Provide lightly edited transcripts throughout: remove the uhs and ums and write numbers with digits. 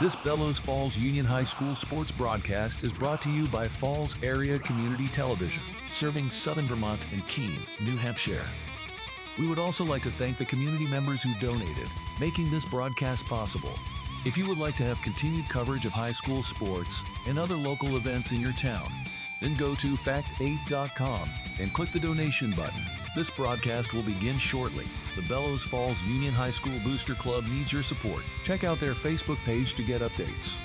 This Bellows Falls Union High School sports broadcast is brought to you by Falls Area Community Television, serving Southern Vermont and Keene, New Hampshire. We would also like to thank the community members who donated, making this broadcast possible. If you would like to have continued coverage of high school sports and other local events in your town, then go to fact8.com and click the donation button. This broadcast will begin shortly. The Bellows Falls Union High School Booster Club needs your support. Check out their Facebook page to get updates.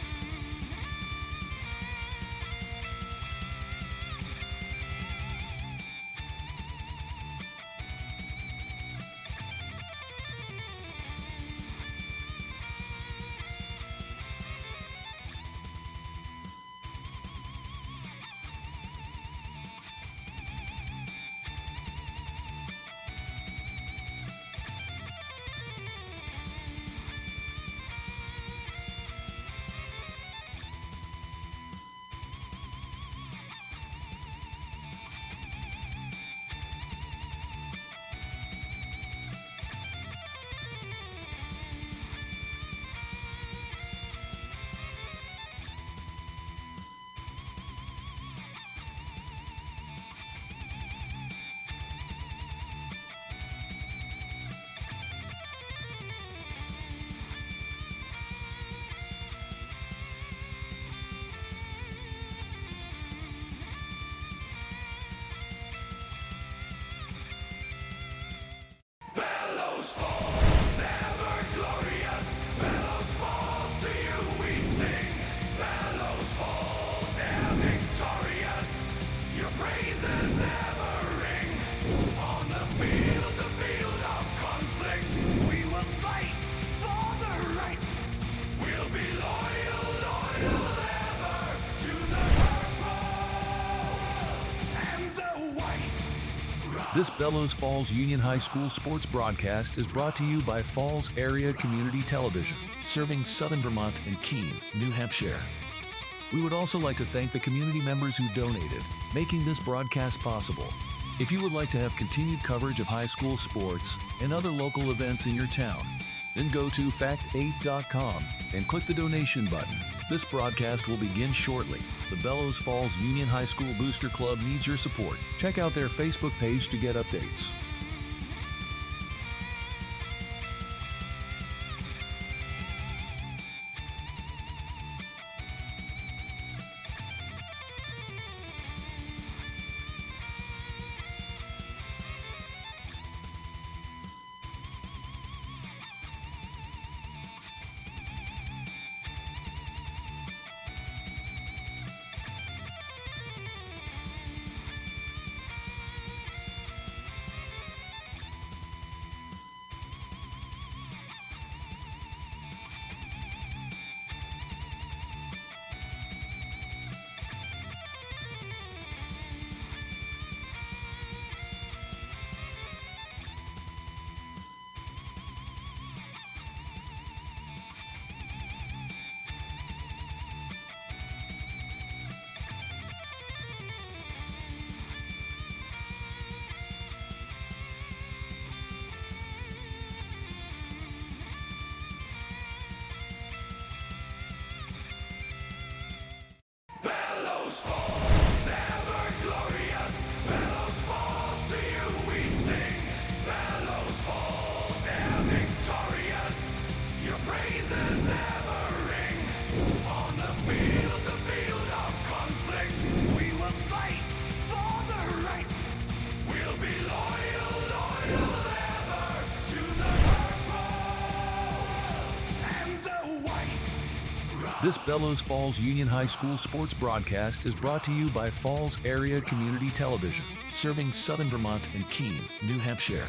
This Bellows Falls Union High School sports broadcast is brought to you by Falls Area Community Television, serving Southern Vermont and Keene, New Hampshire. We would also like to thank the community members who donated, making this broadcast possible. If you would like to have continued coverage of high school sports and other local events in your town, then go to fact8.com and click the donation button. This broadcast will begin shortly. The Bellows Falls Union High School Booster Club needs your support. Check out their Facebook page to get updates. This Bellows Falls Union High School sports broadcast is brought to you by Falls Area Community Television, serving Southern Vermont and Keene, New Hampshire.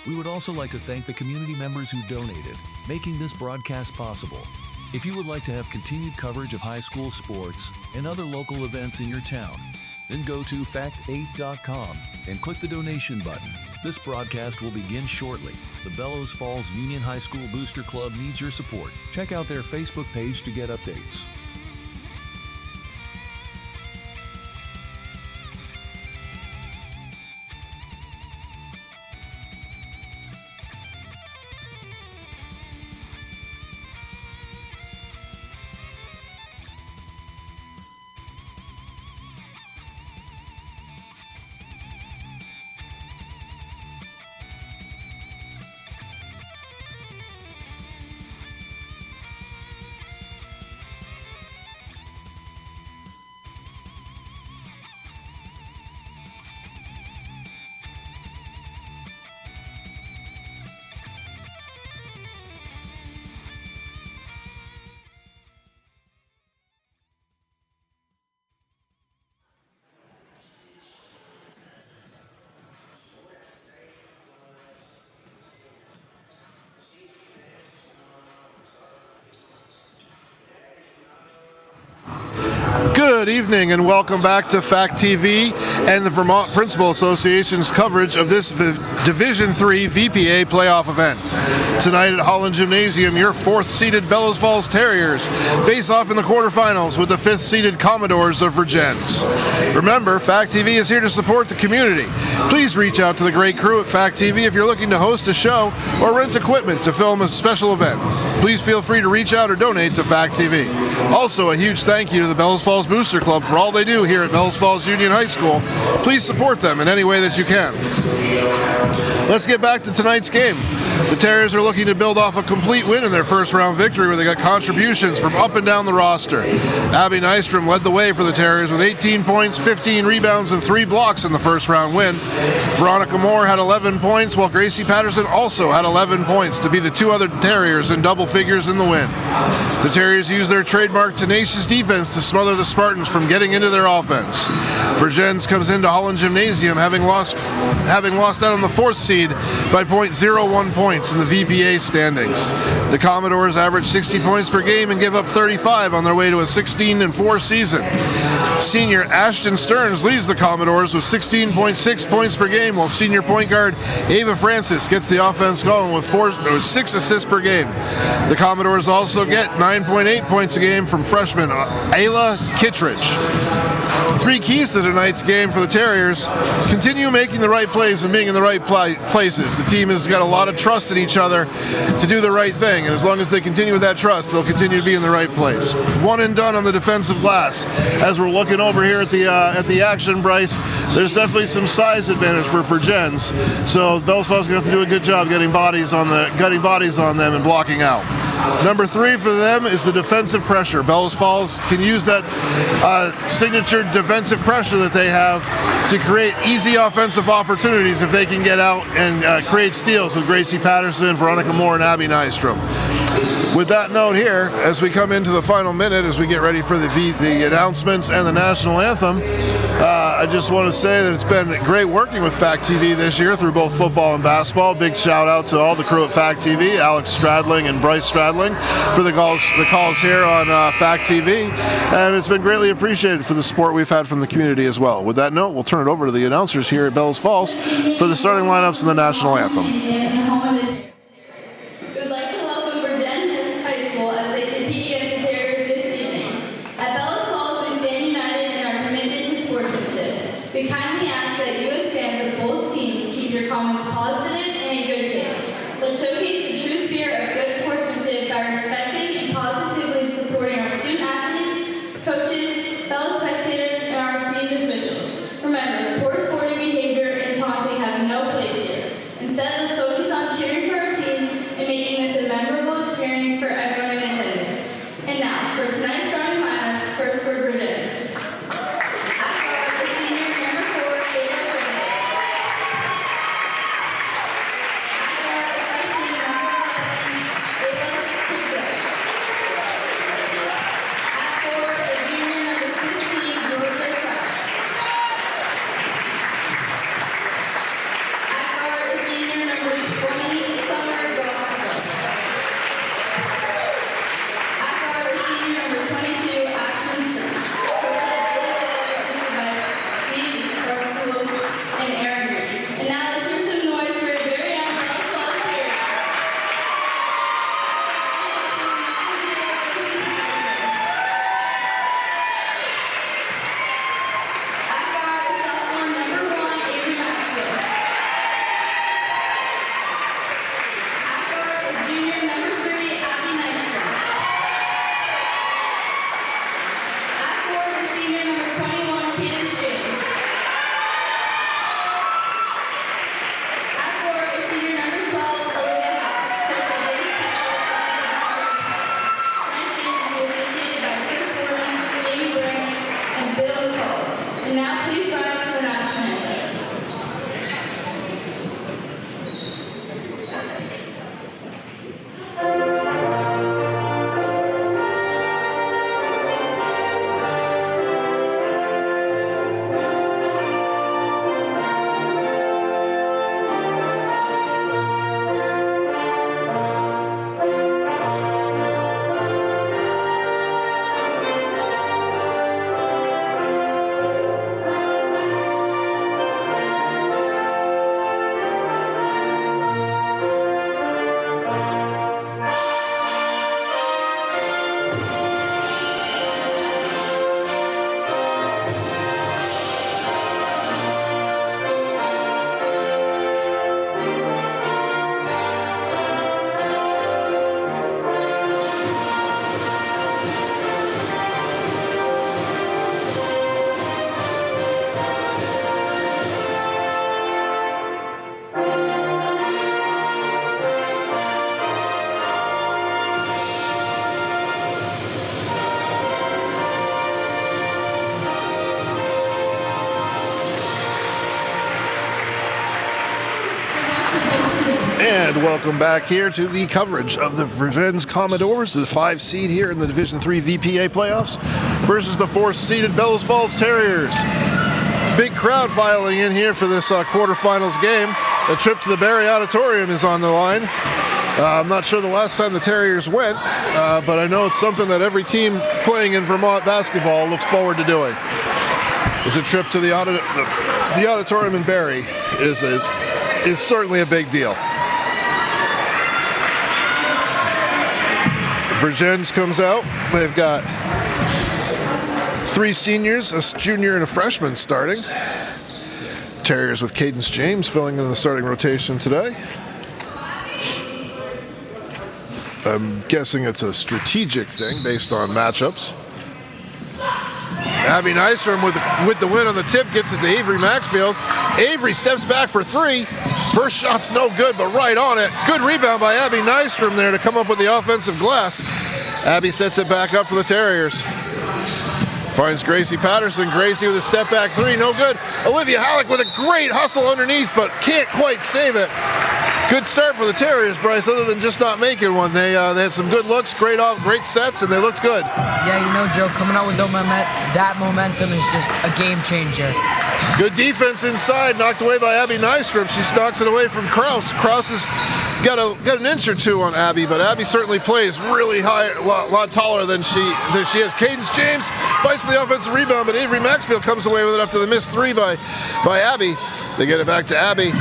We would also like to thank the community members who donated, making this broadcast possible. If you would like to have continued coverage of high school sports and other local events in your town, then go to fact8.com and click the donation button. This broadcast will begin shortly. The Bellows Falls Union High School Booster Club needs your support. Check out their Facebook page to get updates. Good evening and welcome back to Fact TV and the Vermont Principal Association's coverage of this Division III VPA playoff event. Tonight at Holland Gymnasium, your 4th-seeded Bellows Falls Terriers face off in the quarterfinals with the 5th-seeded Commodores of Vergennes. Remember, Fact TV is here to support the community. Please reach out to the great crew at Fact TV if you're looking to host a show or rent equipment to film a special event. Please feel free to reach out or donate to Fact TV. Also, a huge thank you to the Bellows Falls Booster Club for all they do here at Bellows Falls Union High School. Please support them in any way that you can. Let's get back to tonight's game. The Terriers are looking to build off a complete win in their first round victory where they got contributions from up and down the roster. Abby Nystrom led the way for the Terriers with 18 points, 15 rebounds, and 3 blocks in the first round win. Veronica Moore had 11 points, while Gracie Patterson also had 11 points to be the 2 other Terriers in double figures in the win. The Terriers used their trademark tenacious defense to smother the Spartans from getting into their offense. Vergennes comes into Holland Gymnasium having lost out on the 4th seed by .01 points in the VPA standings. The Commodores average 60 points per game and give up 35 on their way to a 16-4 season. Senior Ashton Stearns leads the Commodores with 16.6 points per game, while senior point guard Ava Francis gets the offense going with 6 assists per game. The Commodores also get 9.8 points a game from freshman Ayla Kittredge. 3 keys to tonight's game for the Terriers: continue making the right plays and being in the right places. The team has got a lot of trust in each other to do the right thing, and as long as they continue with that trust, they'll continue to be in the right place. One and done on the defensive glass. As we're looking over here at the action, Bryce, there's definitely some size advantage for Vergennes, so Bellows Falls is going to have to do a good job getting bodies on them and blocking out. Number 3 for them is the defensive pressure. Bellows Falls can use that signature defensive pressure that they have to create easy offensive opportunities if they can get out and create steals with Gracie Patterson, Veronica Moore, and Abby Nystrom. With that note here, as we come into the final minute, as we get ready for the announcements and the national anthem, I just want to say that it's been great working with Fact TV this year through both football and basketball. Big shout out to all the crew at Fact TV, Alex Stradling and Bryce Stradling, for the calls here on Fact TV. And it's been greatly appreciated for the support we've had from the community as well. With that note, we'll turn it over to the announcers here at Bellows Falls for the starting lineups and the national anthem. We kindly ask that you as fans of both teams keep your comments positive and in good taste. Let's showcase the true spirit of good sportsmanship by respecting and positively supporting our student athletes, coaches, fellow spectators, and our esteemed officials. Remember, poor sporting behavior and taunting have no place here. Instead, let's focus And welcome back here to the coverage of the Vergennes Commodores, the 5 seed here in the Division III VPA playoffs, versus the 4th seeded Bellows Falls Terriers. Big crowd filing in here for this quarterfinals game. A trip to the Barry Auditorium is on the line. I'm not sure the last time the Terriers went, but I know it's something that every team playing in Vermont basketball looks forward to doing. Is a trip to the auditorium in Barry is certainly a big deal. Vergennes comes out. They've got 3 seniors, a junior and a freshman starting. Terriers with Cadence James filling in the starting rotation today. I'm guessing it's a strategic thing based on matchups. Abby Nystrom with the win on the tip gets it to Avery Maxfield. Avery steps back for 3. First shot's no good, but right on it. Good rebound by Abby Nystrom there to come up with the offensive glass. Abby sets it back up for the Terriers. Finds Gracie Patterson. Gracie with a step back 3, no good. Olivia Halleck with a great hustle underneath, but can't quite save it. Good start for the Terriers, Bryce, other than just not making one. They had some good looks, great sets, and they looked good. Yeah, Joe, coming out with that momentum is just a game changer. Good defense inside, knocked away by Abby Nystrom. She knocks it away from Kraus. Kraus has got an inch or 2 on Abby, but Abby certainly plays really high, a lot taller than she has. Cadence James fights for the offensive rebound, but Avery Maxfield comes away with it after the missed 3 by Abby. They get it back to Abby.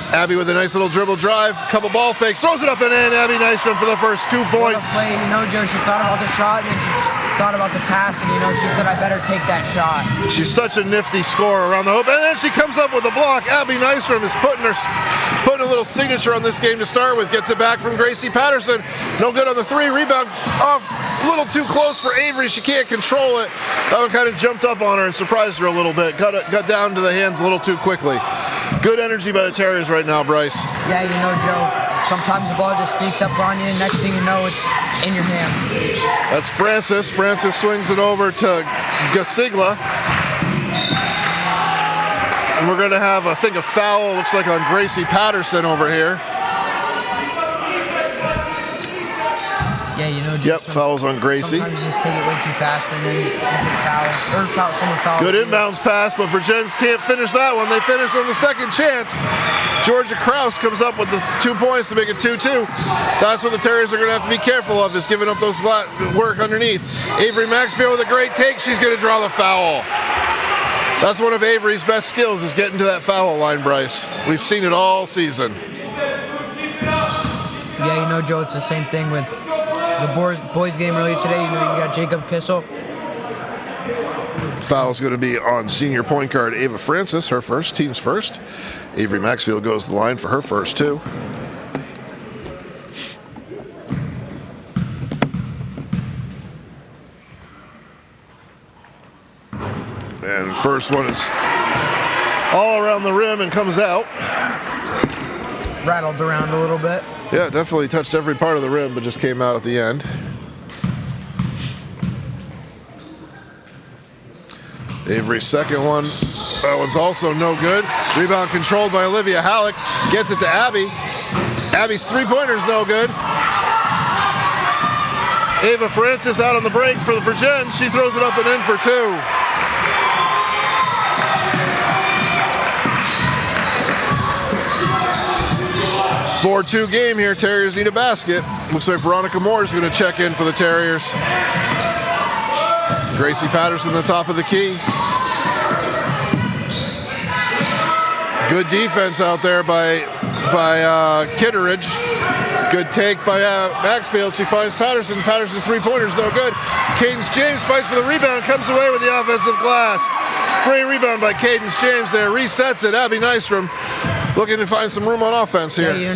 Abby with a nice little dribble drive, couple ball fakes, throws it up and in. Abby Nystrom for the first 2 points. What a play, Joe, she thought about the shot and then she thought about the pass, and she said, I better take that shot. She's such a nifty scorer around the hoop, and then she comes up with a block. Abby Nystrom is putting a little signature on this game to start with. Gets it back from Gracie Patterson. No good on the 3. Rebound off, a little too close for Avery. She can't control it. That one kind of jumped up on her and surprised her a little bit. Got down to the hands a little too quickly. Good energy by the Terriers right now, Bryce. Yeah, Joe, sometimes the ball just sneaks up on you, and next thing you know, it's in your hands. That's Francis. Francis swings it over to Gasigla. And we're going to have, I think, a foul, looks like on Gracie Patterson over here. Yeah, Joe. Yep, fouls on Gracie. Sometimes you just take it way too fast and then you get someone fouls. Good inbounds pass, but Vergennes can't finish that one. They finish on the second chance. Georgia Kraus comes up with the 2 points to make it 2-2. That's what the Terriers are going to have to be careful of, is giving up those work underneath. Avery Maxfield with a great take. She's going to draw the foul. That's one of Avery's best skills, is getting to that foul line, Bryce. We've seen it all season. Yeah, Joe, it's the same thing with the boys game earlier today. You got Jacob Kissel. Foul's going to be on senior point guard Ava Francis, her first, team's first. Avery Maxfield goes to the line for her first, too. And first one is all around the rim and comes out. Rattled around a little bit. Yeah, definitely touched every part of the rim, but just came out at the end. Avery's second one. That one's also no good. Rebound controlled by Olivia Halleck. Gets it to Abby. Abby's 3-pointer's no good. Ava Francis out on the break for the Vergennes. She throws it up and in for 2. 4-2 game here. Terriers need a basket. Looks like Veronica Moore is going to check in for the Terriers. Gracie Patterson, the top of the key. Good defense out there by Kitteridge. Good take by Maxfield. She finds Patterson. Patterson's 3-pointer's no good. Cadence James fights for the rebound, comes away with the offensive glass. Great rebound by Cadence James there. Resets it. Abby Nystrom looking to find some room on offense here. Yeah,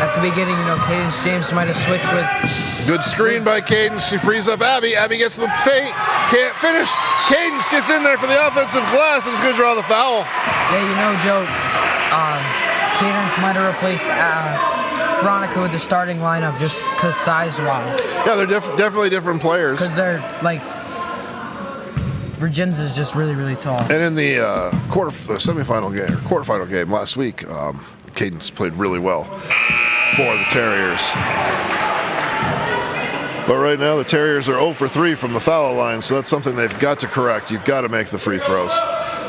at the beginning, Cadence James might have switched with. Good screen by Cadence. She frees up Abby. Abby gets to the paint. Can't finish. Cadence gets in there for the offensive glass and is going to draw the foul. Yeah, Joe, Cadence might have replaced Veronica with the starting lineup just because size-wise. Yeah, they're definitely different players. Because they're, Vergennes is just really, really tall. And in the quarterfinal game last week, Cadence played really well. for the Terriers. But right now, the Terriers are 0 for 3 from the foul line, so that's something they've got to correct. You've got to make the free throws.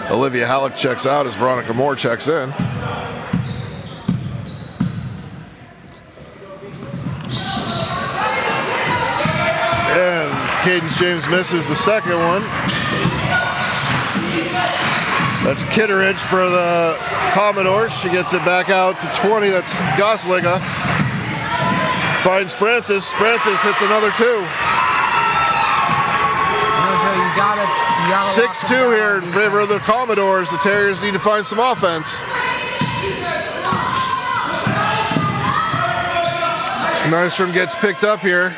Olivia Halleck checks out as Veronica Moore checks in. And Cadence James misses the second one. That's Kitteridge for the Commodores. She gets it back out to 20. That's Gosliga. Finds Francis. Francis hits another two. Joe, you gotta 6-2 here in favor of the Commodores. The Terriers need to find some offense. Nystrom gets picked up here.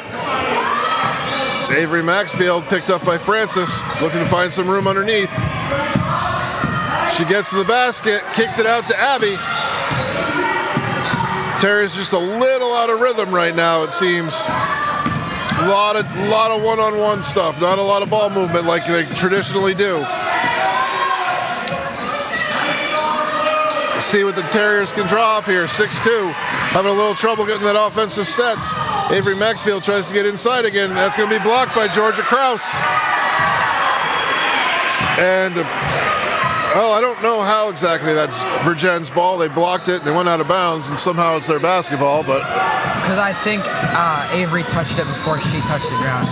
It's Avery Maxfield picked up by Francis, looking to find some room underneath. She gets to the basket, kicks it out to Abby. Terriers just a little out of rhythm right now, it seems. A lot of one-on-one stuff, not a lot of ball movement like they traditionally do. Let's see what the Terriers can draw up here. 6-2, having a little trouble getting that offensive set. Avery Maxfield tries to get inside again. That's going to be blocked by Georgia Krause. And, well, I don't know how exactly that's Vergenne's ball. They blocked it, and they went out of bounds, and somehow it's their basketball, but... Because I think Avery touched it before she touched the ground.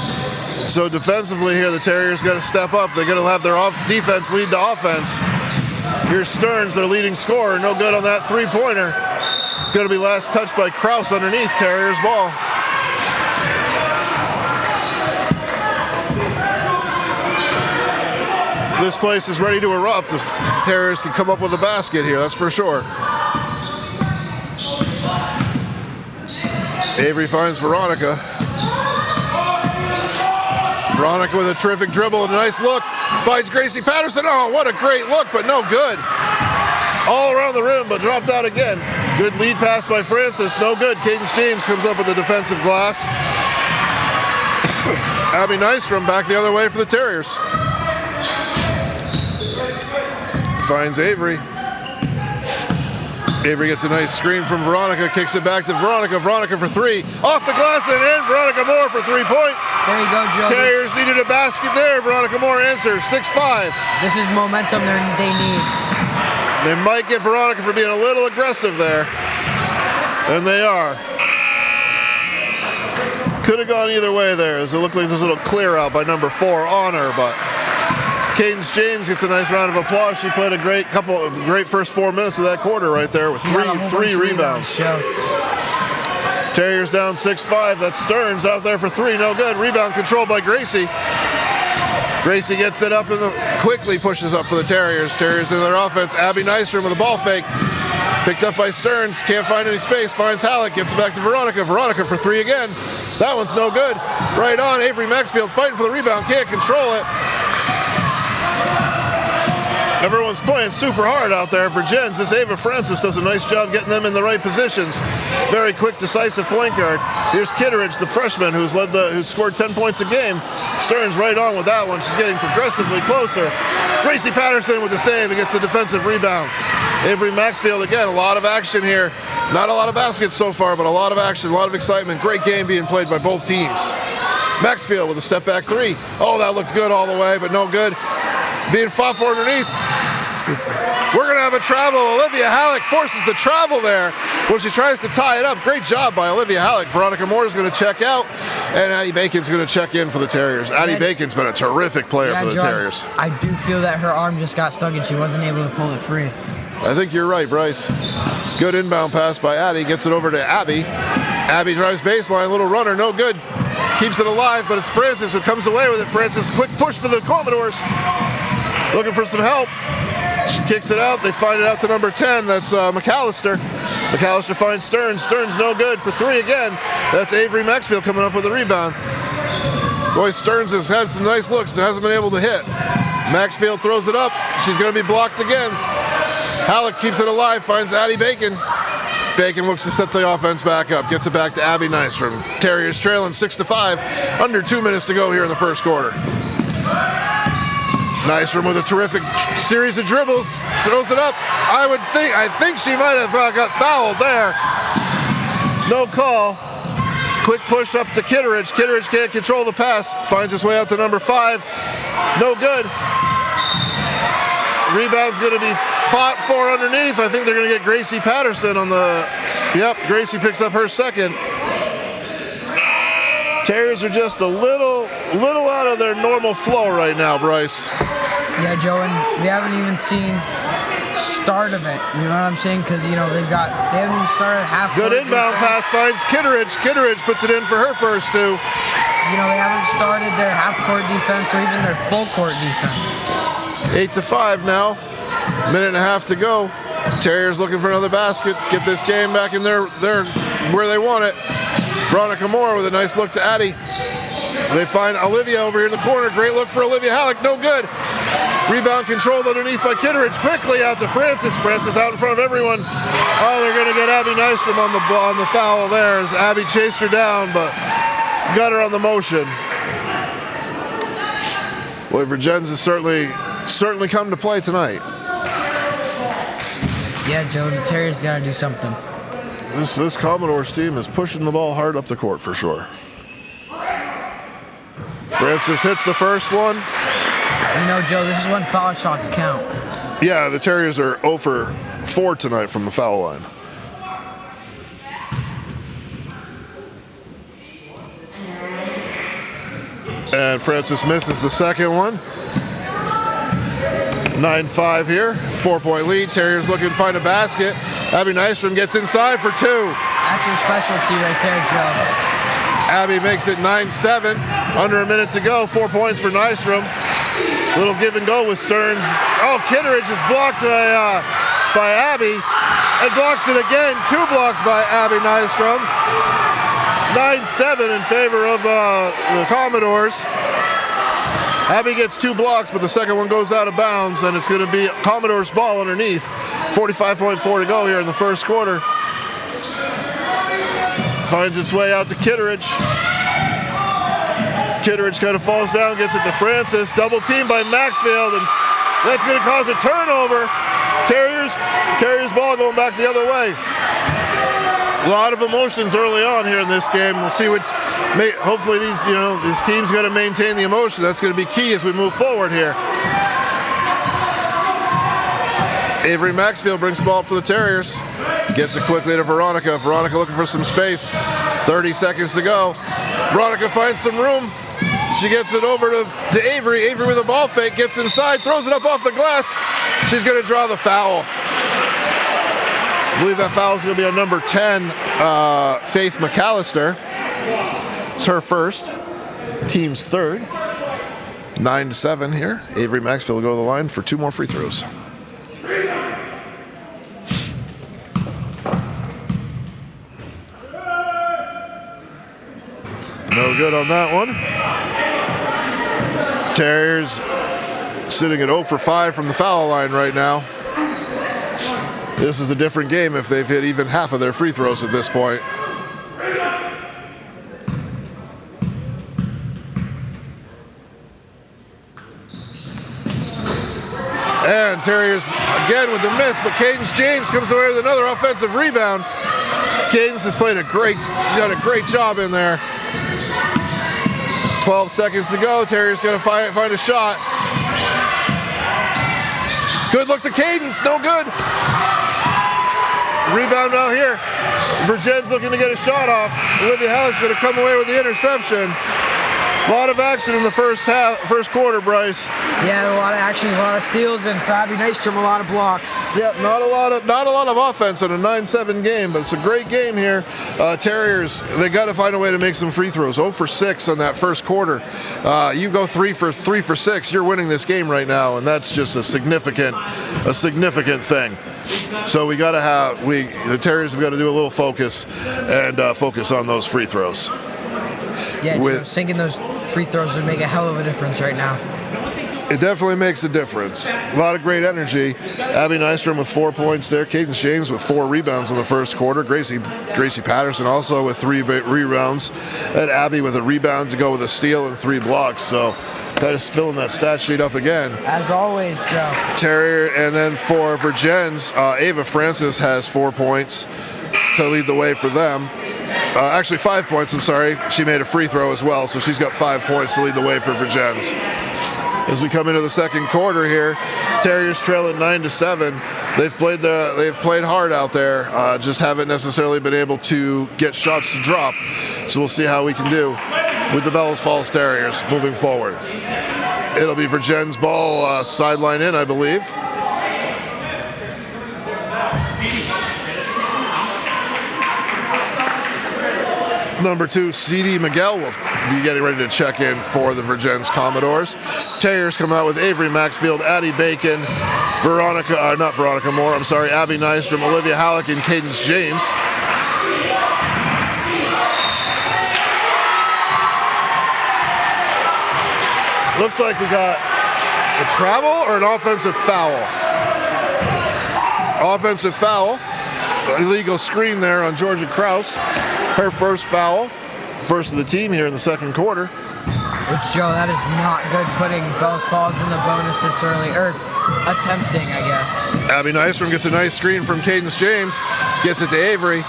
So defensively here, the Terriers got to step up. They're going to have their defense lead to offense. Here's Stearns, their leading scorer. No good on that three-pointer. It's going to be last touched by Krause underneath Terriers' ball. This place is ready to erupt. The Terriers can come up with a basket here, that's for sure. Avery finds Veronica. Veronica with a terrific dribble and a nice look. Finds Gracie Patterson. Oh, what a great look, but no good. All around the rim, but dropped out again. Good lead pass by Francis. No good. Cadence James comes up with the defensive glass. Abby Nystrom back the other way for the Terriers. Finds Avery. Avery gets a nice screen from Veronica, kicks it back to Veronica. Veronica for three. Off the glass and in. Veronica Moore for 3 points. There you go, Joe. Terriers needed a basket there. Veronica Moore answers. 6-5. This is momentum they need. They might get Veronica for being a little aggressive there. And they are. Could have gone either way there, as it looked like there's a little clear out by number 4 on her, but Cadence James gets a nice round of applause. She played a great first 4 minutes of that quarter right there with three rebounds. Terriers down 6-5. That's Stearns out there for 3, no good. Rebound controlled by Gracie. Gracie gets it up and quickly pushes up for the Terriers. Terriers in their offense. Abby Nystrom with a ball fake. Picked up by Stearns, can't find any space, finds Halleck, gets it back to Veronica. Veronica for 3 again. That one's no good. Right on, Avery Maxfield fighting for the rebound, can't control it. Everyone's playing super hard out there. Vergennes, this Ava Francis does a nice job getting them in the right positions. Very quick, decisive point guard. Here's Kitteridge, the freshman, who's scored 10 points a game. Stearns right on with that one. She's getting progressively closer. Gracie Patterson with the save and gets the defensive rebound. Avery Maxfield, again, a lot of action here. Not a lot of baskets so far, but a lot of action, a lot of excitement. Great game being played by both teams. Maxfield with a step back 3. Oh, that looked good all the way, but no good. Being fought for underneath. We're going to have a travel. Olivia Halleck forces the travel there when she tries to tie it up. Great job by Olivia Halleck. Veronica Moore is going to check out, and Addie Bacon's going to check in for the Terriers. Addie Bacon's been a terrific player for the Terriers. I do feel that her arm just got stuck and she wasn't able to pull it free. I think you're right, Bryce. Good inbound pass by Addie. Gets it over to Abby. Abby drives baseline. Little runner, no good. Keeps it alive, but it's Francis who comes away with it. Francis, quick push for the Commodores. Looking for some help. She kicks it out. They find it out to number 10. That's McAllister. McAllister finds Stearns. Stearns no good for 3 again. That's Avery Maxfield coming up with the rebound. Boy, Stearns has had some nice looks and hasn't been able to hit. Maxfield throws it up. She's going to be blocked again. Halleck keeps it alive, finds Addie Bacon. Bacon looks to set the offense back up. Gets it back to Abby Nystrom. Terriers trailing 6-5. Under 2 minutes to go here in the first quarter. Nystrom with a terrific series of dribbles, throws it up. I think she might have got fouled there. No call. Quick push up to Kitteridge. Kitteridge can't control the pass. Finds his way out to number 5. No good. Rebound's going to be fought for underneath. I think they're going to get Gracie Patterson on the... Yep, Gracie picks up her second. Terriers are just a little out of their normal flow right now, Bryce. Yeah, Joe, and we haven't even seen start of it. You know what I'm saying? Because, you know, they haven't even started half. Good inbound pass finds Kitteridge. Kitteridge puts it in for her first 2. You know, they haven't started their half-court defense or even their full-court defense. 8-5 now. Minute and a half to go. Terriers looking for another basket. Get this game back in their where they want it. Veronica Moore with a nice look to Addie. They find Olivia over here in the corner. Great look for Olivia Halleck. No good. Rebound controlled underneath by Kitteridge. Quickly out to Francis. Francis out in front of everyone. Oh, they're going to get Abby Nystrom on the foul there as Abby chased her down, but got her on the motion. Boy, Vergennes has certainly come to play tonight. Yeah, Joe, the Terriers got to do something. This Commodores team is pushing the ball hard up the court for sure. Francis hits the first one. You know, Joe, this is when foul shots count. Yeah, the Terriers are 0 for 4 tonight from the foul line. And Francis misses the second one. 9-5 here, 4-point lead. Terriers looking to find a basket. Abby Nystrom gets inside for 2. That's your specialty right there, Joe. Abby makes it 9-7. Under a minute to go. 4 points for Nystrom. Little give and go with Stearns. Oh, Kitteridge is blocked by Abby. And blocks it again. 2 blocks by Abby Nystrom. 9-7 in favor of the Commodores. Abby gets 2 blocks, but the second one goes out of bounds, and it's going to be Commodores ball underneath. 45.4 to go here in the first quarter. Finds its way out to Kitteridge. Kitteridge kind of falls down, gets it to Francis. Double team by Maxfield, and that's going to cause a turnover. Terriers ball going back the other way. A lot of emotions early on here in this game. We'll see hopefully these teams got to maintain the emotion. That's going to be key as we move forward here. Avery Maxfield brings the ball up for the Terriers. Gets it quickly to Veronica. Veronica looking for some space. 30 seconds to go. Veronica finds some room. She gets it over to Avery. Avery with a ball fake, gets inside, throws it up off the glass. She's going to draw the foul. I believe that foul is going to be on number 10, Faith McAllister. It's her first, team's third. 9-7 here. Avery Maxfield will go to the line for 2 more free throws. No good on that one. Terriers sitting at 0 for 5 from the foul line right now. This is a different game if they've hit even half of their free throws at this point. And Terriers again with the miss, but Cadence James comes away with another offensive rebound. Cadence has got a great job in there. 12 seconds to go. Terriers gonna find a shot. Good look to Cadence, no good. Rebound out here. Vergennes looking to get a shot off. Olivia Halleck's gonna come away with the interception. A lot of action in the first quarter, Bryce. Yeah, a lot of action, a lot of steals, and for Abby Nystrom, a lot of blocks. Yep, not a lot of offense in a 9-7 game, but it's a great game here. Terriers, they got to find a way to make some free throws. 0 for 6 on that first quarter. You go 3 for 6, you're winning this game right now, and that's just a significant thing. So the Terriers have got to do a little focus and focus on those free throws. Yeah, Joe, sinking those free throws would make a hell of a difference right now. It definitely makes a difference. A lot of great energy. Abby Nystrom with 4 points there. Cadence James with 4 rebounds in the first quarter. Gracie Patterson also with 3 rebounds. And Abby with a rebound to go with a steal and 3 blocks. So kind of filling that stat sheet up again. As always, Joe. Terrier, and then for Vergennes, Ava Francis has 4 points to lead the way for them. Actually 5 points, I'm sorry. She made a free throw as well, so she's got 5 points to lead the way for Vergennes. As we come into the second quarter here, Terriers trailing 9-7. They've played hard out there, just haven't necessarily been able to get shots to drop. So we'll see how we can do with the Bellows Falls Terriers moving forward. It'll be Vergennes ball, sideline in, I believe. Number 2, C.D. Miguel will be getting ready to check in for the Vergennes Commodores. Terriers come out with Avery Maxfield, Addie Bacon, Abby Nystrom, Olivia Halleck, and Cadence James. Looks like we got a travel or an offensive foul. Offensive foul. Illegal screen there on Georgia Kraus. Her first foul. First of the team here in the second quarter. It's Joe, that is not good putting Bellows Falls in the bonus this early, or attempting, I guess. Abby Nystrom gets a nice screen from Cadence James. Gets it to Avery.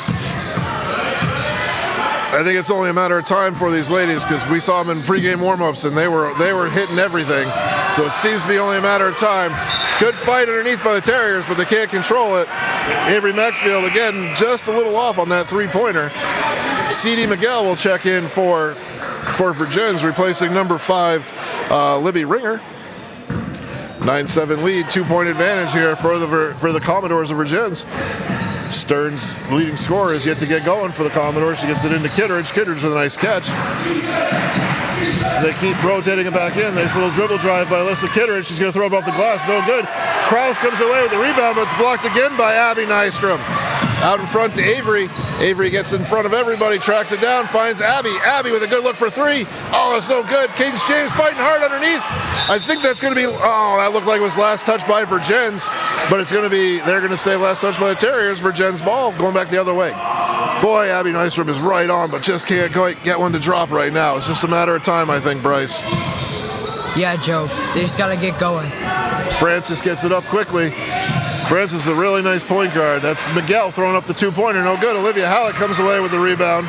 I think it's only a matter of time for these ladies because we saw them in pregame warm-ups and they were hitting everything. So it seems to be only a matter of time. Good fight underneath by the Terriers, but they can't control it. Avery Maxfield, again, just a little off on that three-pointer. C.D. Miguel will check in for Vergennes, replacing number 5, Libby Ringer. 9-7 lead, 2-point advantage here for the Commodores of Vergennes. Stern's leading scorer is yet to get going for the Commodores. She gets it into Kittredge. Kittredge with a nice catch. They keep rotating it back in. Nice little dribble drive by Alyssa Kittredge. She's going to throw it off the glass. No good. Kraus comes away with the rebound, but it's blocked again by Abby Nystrom. Out in front to Avery. Avery gets in front of everybody, tracks it down, finds Abby. Abby with a good look for 3. Oh, it's no good. Cadence James fighting hard underneath. I think that's going to be, that looked like it was last touch by Vergennes, but it's going to be, they're going to say last touch by the Terriers. Vergennes ball going back the other way. Boy, Abby Nystrom is right on, but just can't quite get one to drop right now. It's just a matter of time, I think, Bryce. Yeah, Joe, they just got to get going. Francis gets it up quickly. Francis is a really nice point guard. That's Miguel throwing up the 2-pointer. No good. Olivia Halleck comes away with the rebound.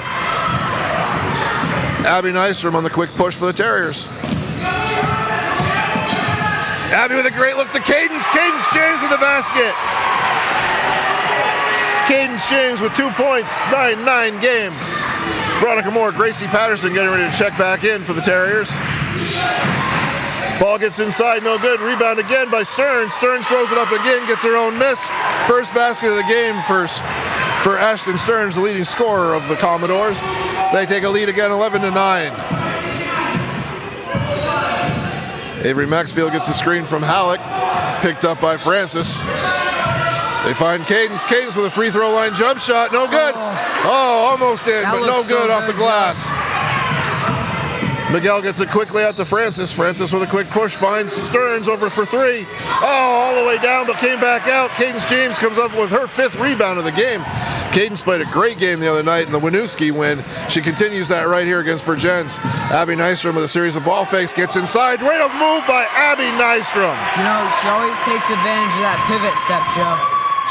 Abby Nystrom on the quick push for the Terriers. Abby with a great look to Cadence. Cadence James with the basket. Cadence James with 2 points. 9-9 game. Veronica Moore, Gracie Patterson getting ready to check back in for the Terriers. Ball gets inside, no good. Rebound again by Stearns. Stearns throws it up again, gets her own miss. First basket of the game for Ashton Stearns, the leading scorer of the Commodores. They take a lead again, 11-9. Avery Maxfield gets a screen from Halleck, picked up by Francis. They find Cadence. Cadence with a free throw line jump shot, no good. Oh, almost in, but no good off the glass. Miguel gets it quickly out to Francis. Francis with a quick push finds Stearns over for 3. Oh, all the way down, but came back out. Cadence James comes up with her 5th rebound of the game. Cadence played a great game the other night in the Winooski win. She continues that right here against Vergennes. Abby Nystrom with a series of ball fakes gets inside. Great move by Abby Nystrom. You know, she always takes advantage of that pivot step, Joe.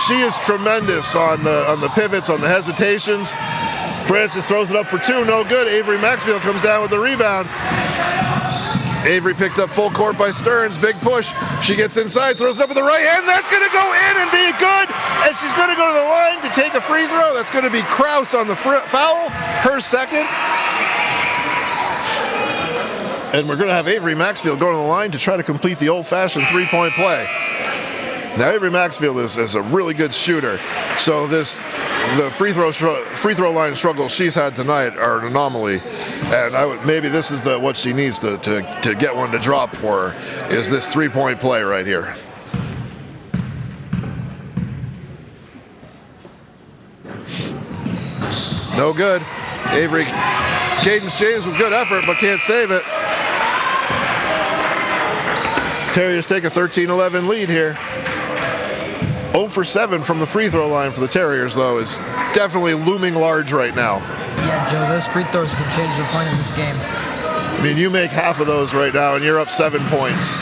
She is tremendous on the pivots, on the hesitations. Francis throws it up for 2, no good. Avery Maxfield comes down with the rebound. Avery picked up full court by Stearns, big push. She gets inside, throws it up with the right hand. That's going to go in and be good. And she's going to go to the line to take a free throw. That's going to be Kraus on the foul, her second. And we're going to have Avery Maxfield go to the line to try to complete the old-fashioned 3-point play. Now Avery Maxfield is a really good shooter, so the free throw line struggles she's had tonight are an anomaly, and maybe this is what she needs to get one to drop for her, is this 3-point play right here. No good. Cadence James with good effort, but can't save it. Terriers take a 13-11 lead here. 0 for 7 from the free throw line for the Terriers, though, is definitely looming large right now. Yeah, Joe, those free throws can change the point in this game. I mean, you make half of those right now, and you're up 7 points.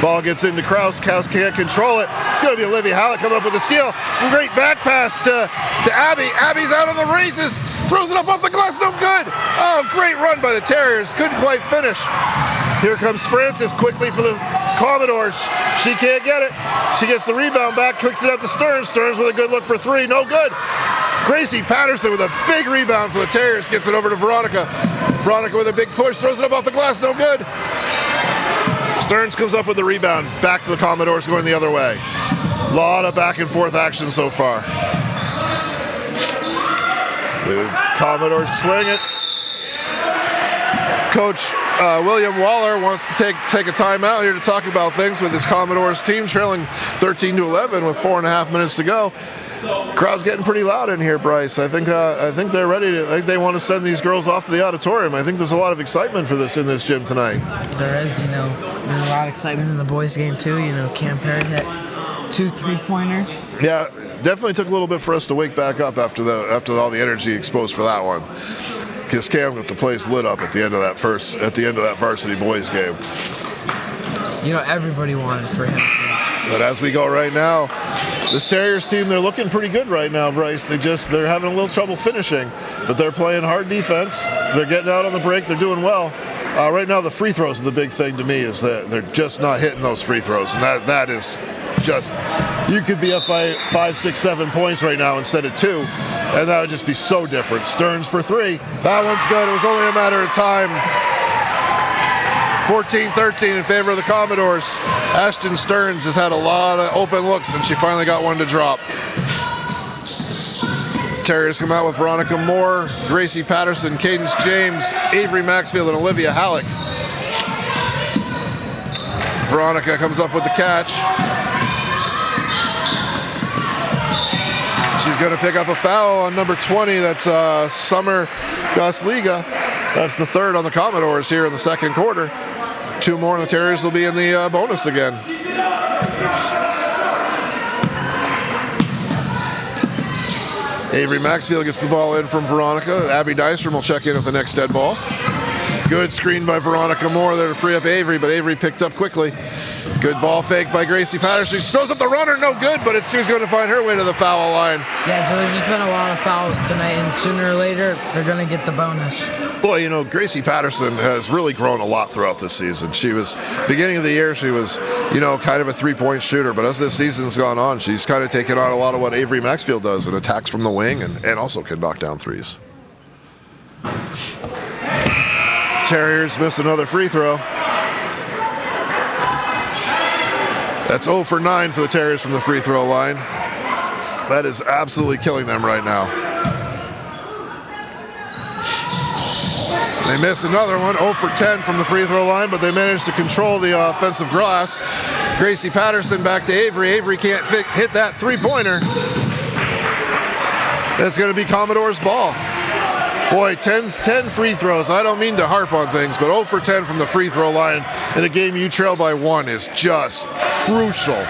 Ball gets into Kraus. Kraus can't control it. It's going to be Olivia Halleck coming up with a steal. Great back pass to Abby. Abby's out on the races. throws it up off the glass, no good. Oh, great run by the Terriers, couldn't quite finish. Here comes Francis quickly for the Commodores. She can't get it. She gets the rebound back, kicks it out to Stearns. Stearns with a good look for three, no good. Gracie Patterson with a big rebound for the Terriers, gets it over to Veronica. Veronica with a big push, throws it up off the glass, no good. Stearns comes up with the rebound, back for the Commodores going the other way. A lot of back and forth action so far. The Commodores swing it. Coach William Waller wants to take a timeout here to talk about things with his Commodores team trailing 13-11 with 4.5 minutes to go. Crowd's getting pretty loud in here, Bryce. I think they're ready to. I think they want to send these girls off to the auditorium. I think there's a lot of excitement for this in this gym tonight. There is, there's a lot of excitement in the boys' game too. Cam Perry hit 2 3-pointers. Yeah, definitely took a little bit for us to wake back up after all the energy exposed for that one. Because Cam got the place lit up at the end of that varsity boys game. Everybody wanted for him too. But as we go right now, this Terriers team, they're looking pretty good right now, Bryce. They're having a little trouble finishing, but they're playing hard defense. They're getting out on the break. They're doing well. Right now, the free throws are the big thing to me, is that they're just not hitting those free throws, and that is just, you could be up by 5, 6, 7 points right now instead of 2, and that would just be so different. Stearns for 3. That one's good. It was only a matter of time. 14-13 in favor of the Commodores. Ashton Stearns has had a lot of open looks, and she finally got one to drop. Terriers come out with Veronica Moore, Gracie Patterson, Cadence James, Avery Maxfield, and Olivia Halleck. Veronica comes up with the catch. She's going to pick up a foul on number 20. That's Summer Gosliga. That's the third on the Commodores here in the second quarter. 2 more, and the Terriers will be in the bonus again. Avery Maxfield gets the ball in from Veronica. Abby Nystrom will check in at the next dead ball. Good screen by Veronica Moore there to free up Avery, but Avery picked up quickly. Good ball fake by Gracie Patterson. She throws up the runner, no good, but she's going to find her way to the foul line. Yeah, so there's just been a lot of fouls tonight, and sooner or later, they're going to get the bonus. Boy, Gracie Patterson has really grown a lot throughout this season. She was, beginning of the year, she was, kind of a 3-point shooter, but as this season's gone on, she's kind of taken on a lot of what Avery Maxfield does and attacks from the wing and also can knock down threes. Terriers miss another free throw. That's 0 for 9 for the Terriers from the free throw line. That is absolutely killing them right now. They miss another one, 0 for 10 from the free throw line, but they managed to control the offensive glass. Gracie Patterson back to Avery. Avery can't hit that 3-pointer. It's going to be Commodore's ball. Boy, 10 free throws. I don't mean to harp on things, but 0 for 10 from the free throw line in a game you trail by 1 is just crucial.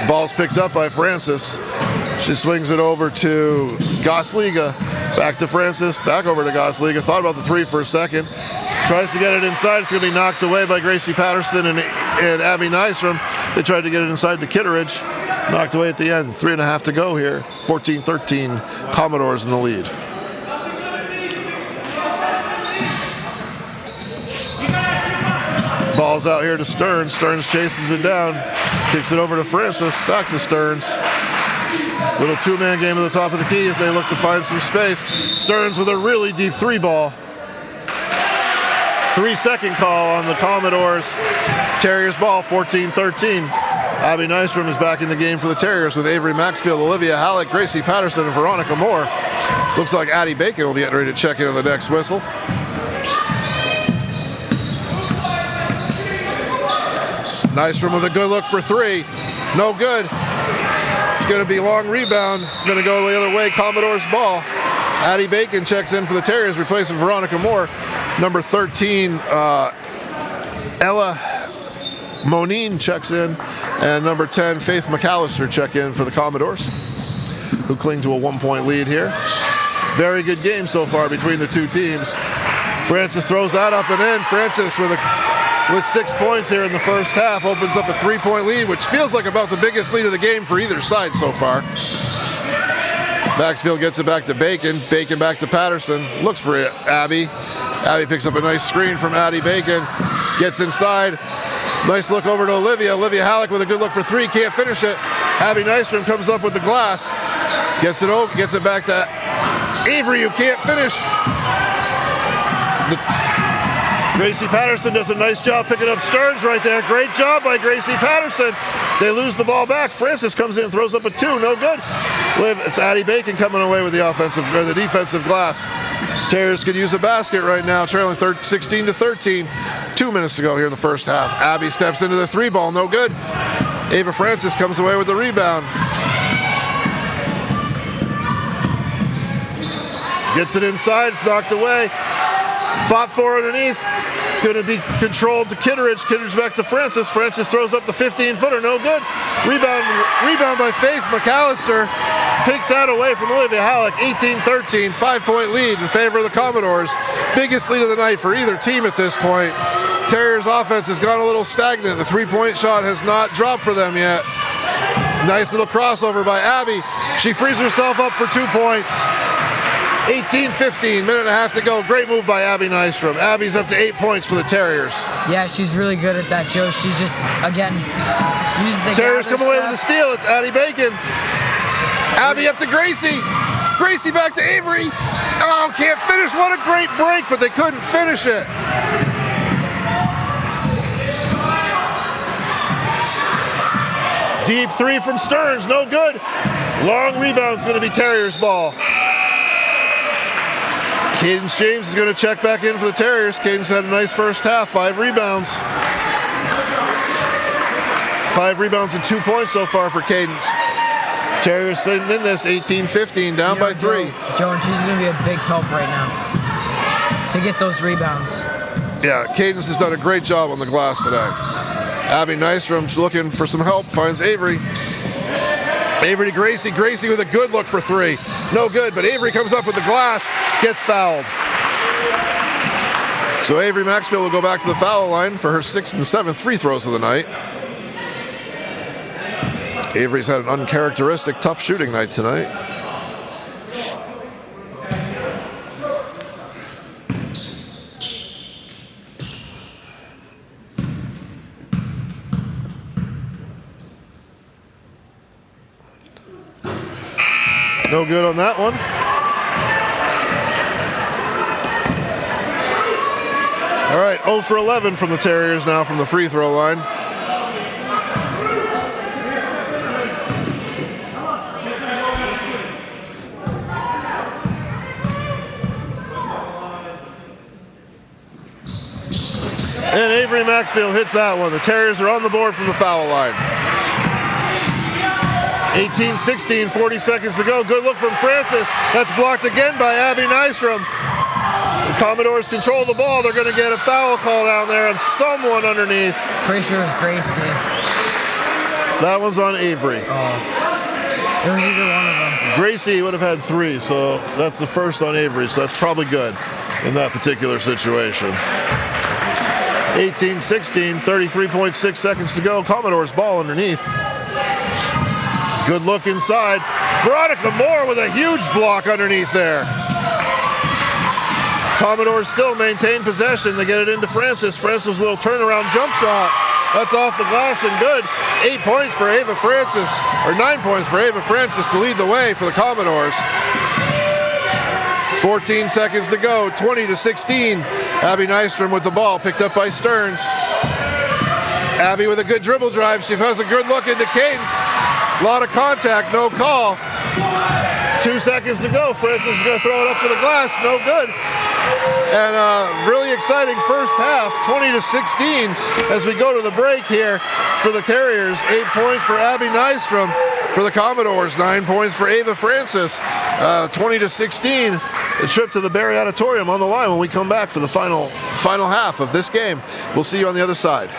Ball's picked up by Francis. She swings it over to Gosliga. Back to Francis, back over to Gosliga. Thought about the 3 for a second. Tries to get it inside. It's going to be knocked away by Gracie Patterson and Abby Nystrom. They tried to get it inside to Kitteridge. Knocked away at the end. 3.5 to go here. 14-13, Commodores in the lead. Ball's out here to Stearns. Stearns chases it down. Kicks it over to Francis. Back to Stearns. Little 2-man game at the top of the key as they look to find some space. Stearns with a really deep 3 ball. 3-second call on the Commodores. Terriers ball, 14-13. Abby Nystrom is back in the game for the Terriers with Avery Maxfield, Olivia Halleck, Gracie Patterson, and Veronica Moore. Looks like Addie Bacon will be getting ready to check in on the next whistle. Nystrom with a good look for 3. No good. It's going to be long rebound. Going to go the other way, Commodore's ball. Addie Bacon checks in for the Terriers, replacing Veronica Moore. Number 13, Ella Monine checks in, and number 10, Faith McAllister check in for the Commodores, who cling to a 1-point lead here. Very good game so far between the two teams. Francis throws that up and in. Francis with 6 points here in the first half opens up a 3-point lead, which feels like about the biggest lead of the game for either side so far. Maxfield gets it back to Bacon. Bacon back to Patterson. Looks for Abby. Abby picks up a nice screen from Addie Bacon. Gets inside. Nice look over to Olivia. Olivia Halleck with a good look for three. Can't finish it. Abby Nystrom comes up with the glass. Gets it over. Gets it back to Avery, who can't finish. Gracie Patterson does a nice job picking up Stearns right there. Great job by Gracie Patterson. They lose the ball back. Francis comes in, throws up a two. No good. It's Addie Bacon coming away with the the defensive glass. Terriers could use a basket right now, trailing 16-13. 2 minutes to go here in the first half. Abby steps into the three ball. No good. Ava Francis comes away with the rebound. Gets it inside. It's knocked away. Fought for underneath. It's going to be controlled to Kitteridge. Kitteridge back to Francis. Francis throws up the 15-footer. No good. Rebound by Faith McAllister. Picks that away from Olivia Halleck. 18-13. 5-point lead in favor of the Commodores. Biggest lead of the night for either team at this point. Terriers' offense has gone a little stagnant. The three-point shot has not dropped for them yet. Nice little crossover by Abby. She frees herself up for 2 points. 18-15, minute and a half to go. Great move by Abby Nystrom. Abby's up to 8 points for the Terriers. Yeah, she's really good at that, Joe. She's just, again, uses the Terriers come away stuff. with the steal. It's Addie Bacon. Abby up to Gracie. Gracie back to Avery. Oh, can't finish. What a great break, but they couldn't finish it. Deep three from Stearns, no good. Long rebound's going to be Terriers' ball. Cadence James is going to check back in for the Terriers. Cadence had a nice first half, 5 rebounds. 5 rebounds and 2 points so far for Cadence. Terriers sitting in this 18-15, down by 3. Joe, and she's going to be a big help right now to get those rebounds. Yeah, Cadence has done a great job on the glass today. Abby Nystrom's looking for some help, finds Avery. Avery to Gracie. Gracie with a good look for 3. No good, but Avery comes up with the glass, gets fouled. So Avery Maxfield will go back to the foul line for her 6th and 7th free throws of the night. Avery's had an uncharacteristic tough shooting night tonight. No good on that one. All right, 0 for 11 from the Terriers now from the free throw line. And Avery Maxfield hits that one. The Terriers are on the board from the foul line. 18-16, 40 seconds to go. Good look from Francis. That's blocked again by Abby Nystrom. The Commodores control the ball. They're going to get a foul call down there and someone underneath. Pretty sure it's Gracie. That one's on Avery. It was either one of them. Gracie would have had 3, so that's the first on Avery, so that's probably good in that particular situation. 18-16, 33.6 seconds to go. Commodores ball underneath. Good look inside. Veronica Moore with a huge block underneath there. Commodores still maintain possession. They get it into Francis. Francis with a little turnaround jump shot. That's off the glass and good. 8 points for Ava Francis, or 9 points for Ava Francis to lead the way for the Commodores. 14 seconds to go, 20-16. Abby Nystrom with the ball, picked up by Stearns. Abby with a good dribble drive. She has a good look into Cadence. A lot of contact, no call. 2 seconds to go. Francis is going to throw it up to the glass, no good. And a really exciting first half, 20-16 as we go to the break here for the Terriers. 8 points for Abby Nystrom. For the Commodores, 9 points for Ava Francis. 20-16. The trip to the Barry Auditorium on the line when we come back for the final half of this game. We'll see you on the other side.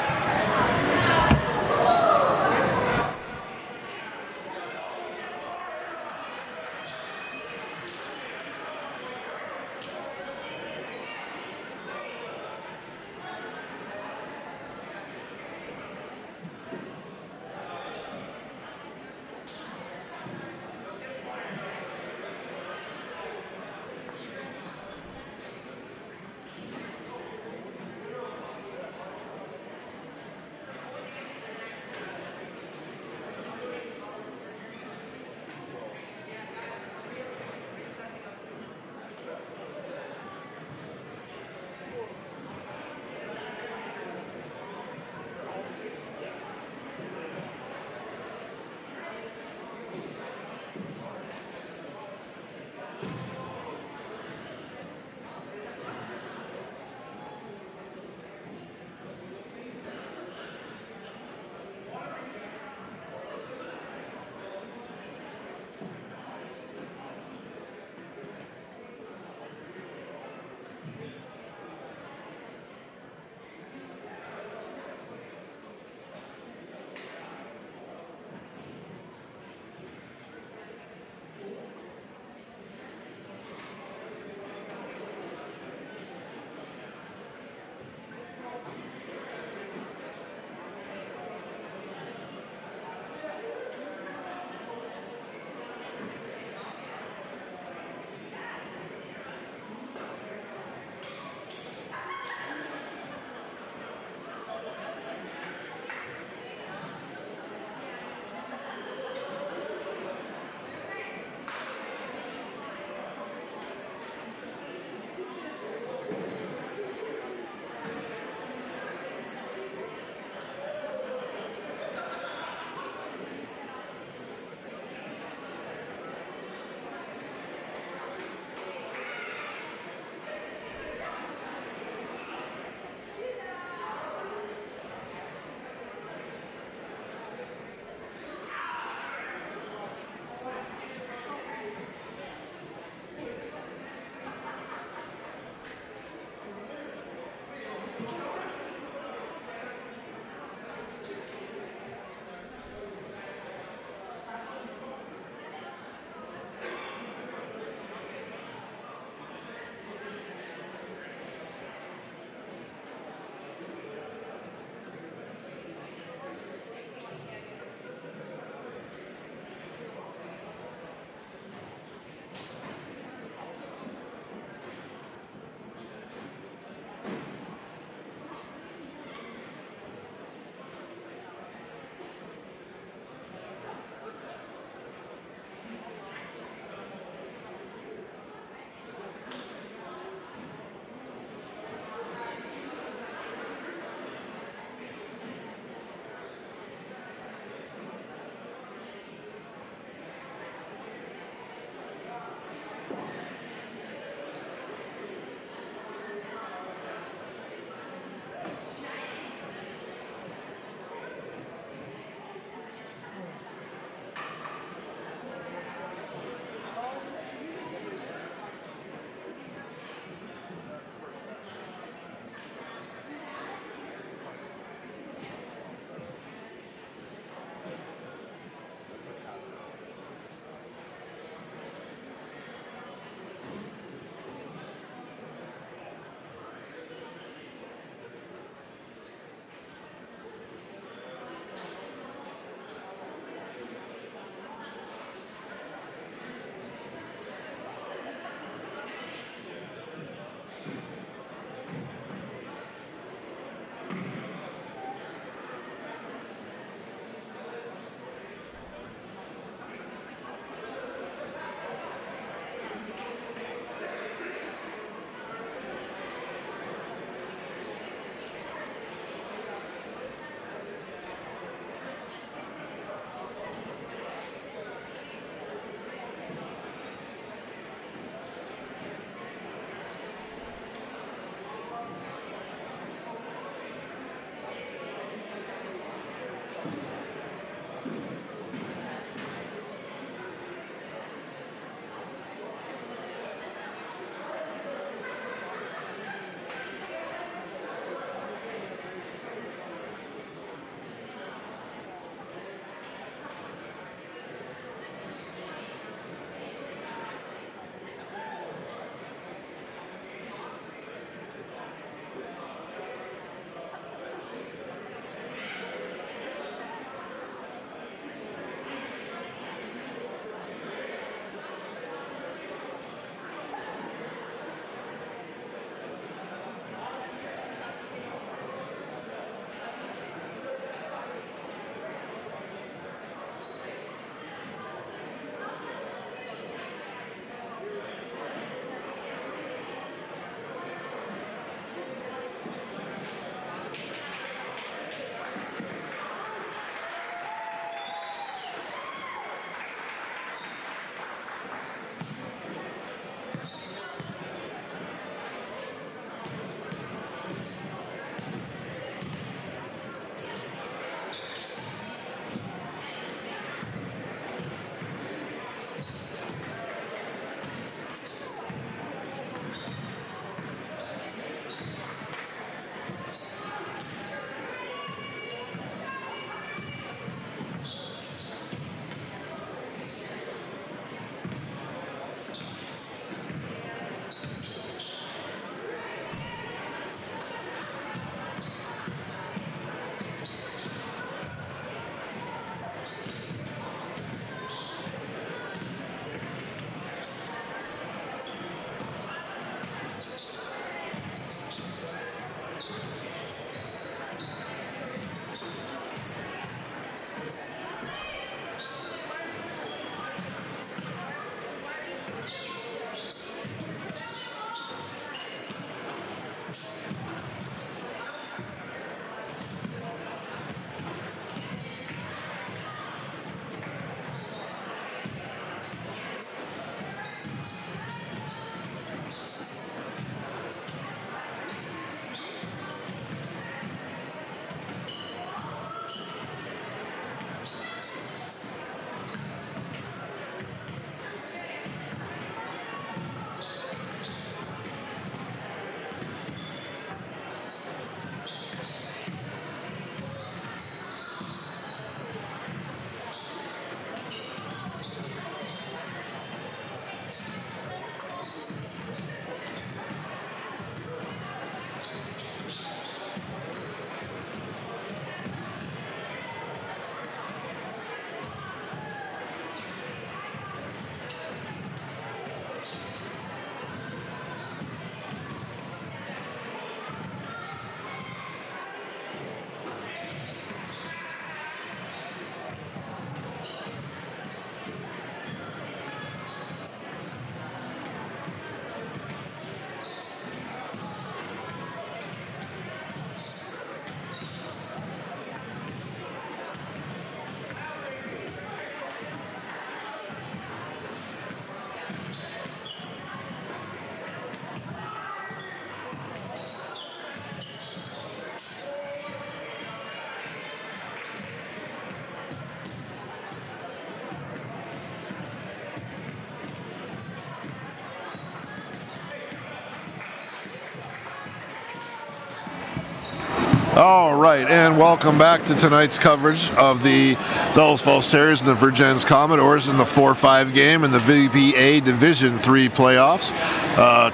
All right, and welcome back to tonight's coverage of the Bellows Falls Terriers and the Vergennes Commodores in the 4-5 game in the VPA Division III playoffs.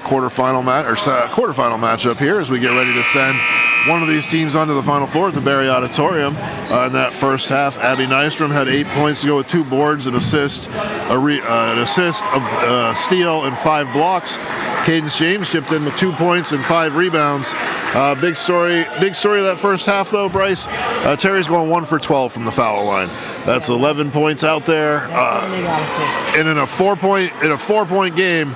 Quarterfinal matchup here as we get ready to send one of these teams onto the Final Four at the Barry Auditorium. In that first half, Abby Nystrom had 8 points to go with 2 boards, an assist, a steal, and 5 blocks. Cadence James chipped in with 2 points and 5 rebounds. Big story of that first half, though, Bryce. Terry's going 1 for 12 from the foul line. That's 11 points out there. And in a 4-point game,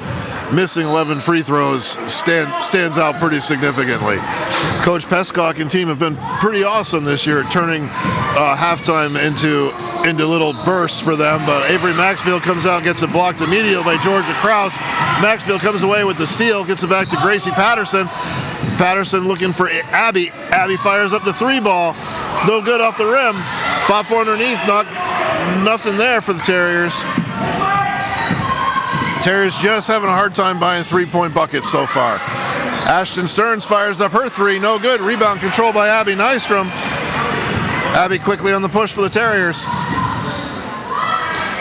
missing 11 free throws stands out pretty significantly. Coach Pescock and team have been pretty awesome this year at turning halftime into little bursts for them, but Avery Maxfield comes out and gets it blocked immediately by Georgia Krause. Maxfield comes away with the steal, gets it back to Gracie Patterson. Patterson looking for Abby. Abby fires up the 3 ball. No good off the rim. 5-4 underneath, nothing there for the Terriers. Terriers just having a hard time buying 3-point buckets so far. Ashton Stearns fires up her 3, no good. Rebound controlled by Abby Nystrom. Abby quickly on the push for the Terriers.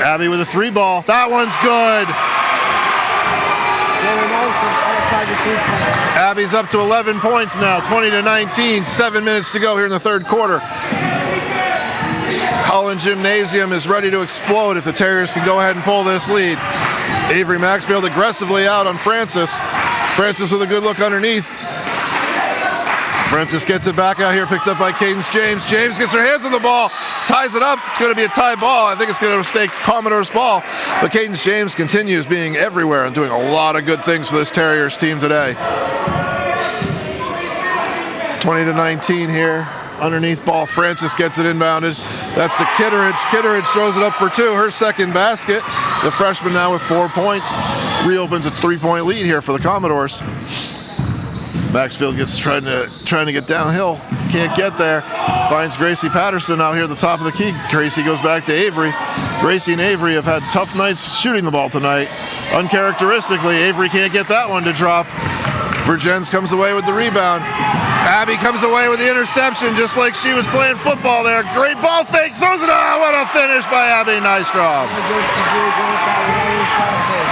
Abby with a 3 ball. That one's good. Abby's up to 11 points now, 20-19. 7 minutes to go here in the third quarter. Holland Gymnasium is ready to explode if the Terriers can go ahead and pull this lead. Avery Maxfield aggressively out on Francis. Francis with a good look underneath. Francis gets it back out here, picked up by Cadence James. James gets her hands on the ball, ties it up. It's going to be a tie ball. I think it's going to stay Commodore's ball. But Cadence James continues being everywhere and doing a lot of good things for this Terriers team today. 20-19 here. Underneath ball, Francis gets it inbounded. That's to Kitteridge. Kitteridge throws it up for 2, her second basket. The freshman now with 4 points. Reopens a 3-point lead here for the Commodores. Maxfield gets trying to get downhill. Can't get there. Finds Gracie Patterson out here at the top of the key. Gracie goes back to Avery. Gracie and Avery have had tough nights shooting the ball tonight. Uncharacteristically, Avery can't get that one to drop. Vergennes comes away with the rebound. Abby comes away with the interception just like she was playing football there. Great ball fake, throws it out. What a finish by Abby Nystrom.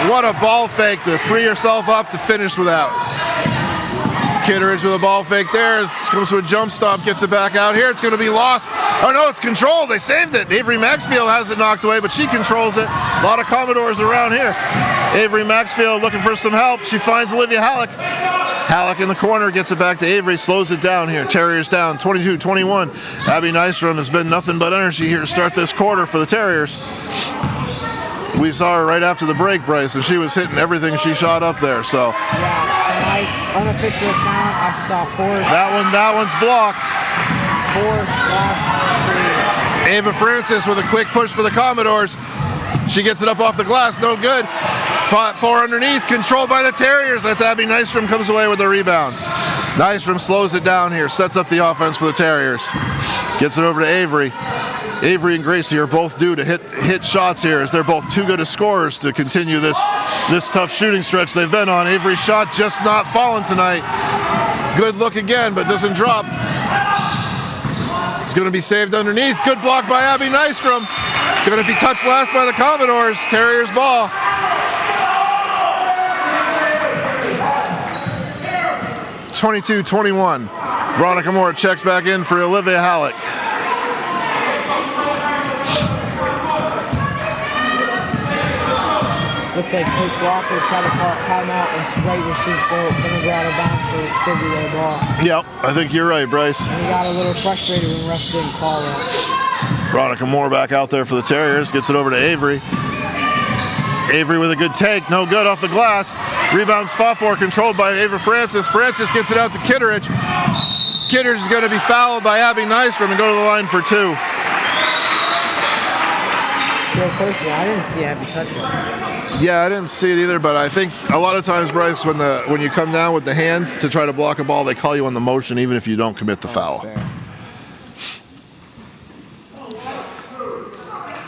What a ball fake to free herself up to finish without. Kitteridge with a ball fake there. Comes to a jump stop, gets it back out here. It's going to be lost. Oh no, it's controlled. They saved it. Avery Maxfield has it knocked away, but she controls it. A lot of Commodores around here. Avery Maxfield looking for some help. She finds Olivia Halleck. Halleck in the corner gets it back to Avery, slows it down here. Terriers down 22-21. Abby Nystrom has been nothing but energy here to start this quarter for the Terriers. We saw her right after the break, Bryce, and she was hitting everything she shot up there. So tonight, unofficial count, I saw 4. That one's blocked. 4/3. Ava Francis with a quick push for the Commodores. She gets it up off the glass, no good. 4 underneath, controlled by the Terriers. That's Abby Nystrom comes away with the rebound. Nystrom slows it down here, sets up the offense for the Terriers. Gets it over to Avery. Avery and Gracie are both due to hit shots here as they're both too good as scorers to continue this tough shooting stretch they've been on. Avery's shot just not falling tonight. Good look again, but doesn't drop. It's going to be saved underneath. Good block by Abby Nystrom. Going to be touched last by the Commodores. Terriers ball. (22-21). Veronica Moore checks back in for Olivia Halleck. Looks like Coach Walker tried to call a timeout and right where she's going to go out of bounds, so it's still be their ball. Yep, I think you're right, Bryce. And he got a little frustrated when Russ didn't call it. Veronica Moore back out there for the Terriers, gets it over to Avery. Avery with a good take, no good off the glass. Rebounds Fafor, controlled by Ava Francis. Francis gets it out to Kitteridge. Kitteridge is going to be fouled by Abby Nystrom and go to the line for 2. Personally, I didn't see Abby touch it. Yeah, I didn't see it either, but I think a lot of times, Bryce, when you come down with the hand to try to block a ball, they call you on the motion even if you don't commit the foul. Fair.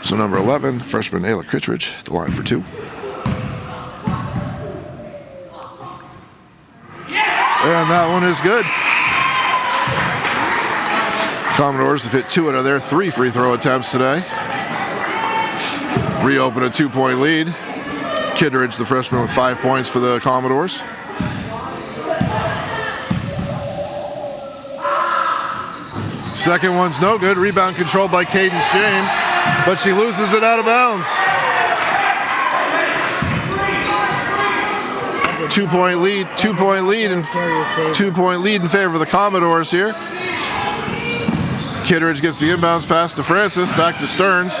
So number 11, freshman Ayla Kittredge, the line for 2. And that one is good. Commodores have hit 2 out of their 3 free throw attempts today. Reopen a 2-point lead. Kittredge, the freshman, with 5 points for the Commodores. Second one's no good. Rebound controlled by Cadence James, but she loses it out of bounds. 2-point lead. 2-point lead and 2-point lead in favor of the Commodores here. Kittredge gets the inbounds pass to Francis, back to Stearns.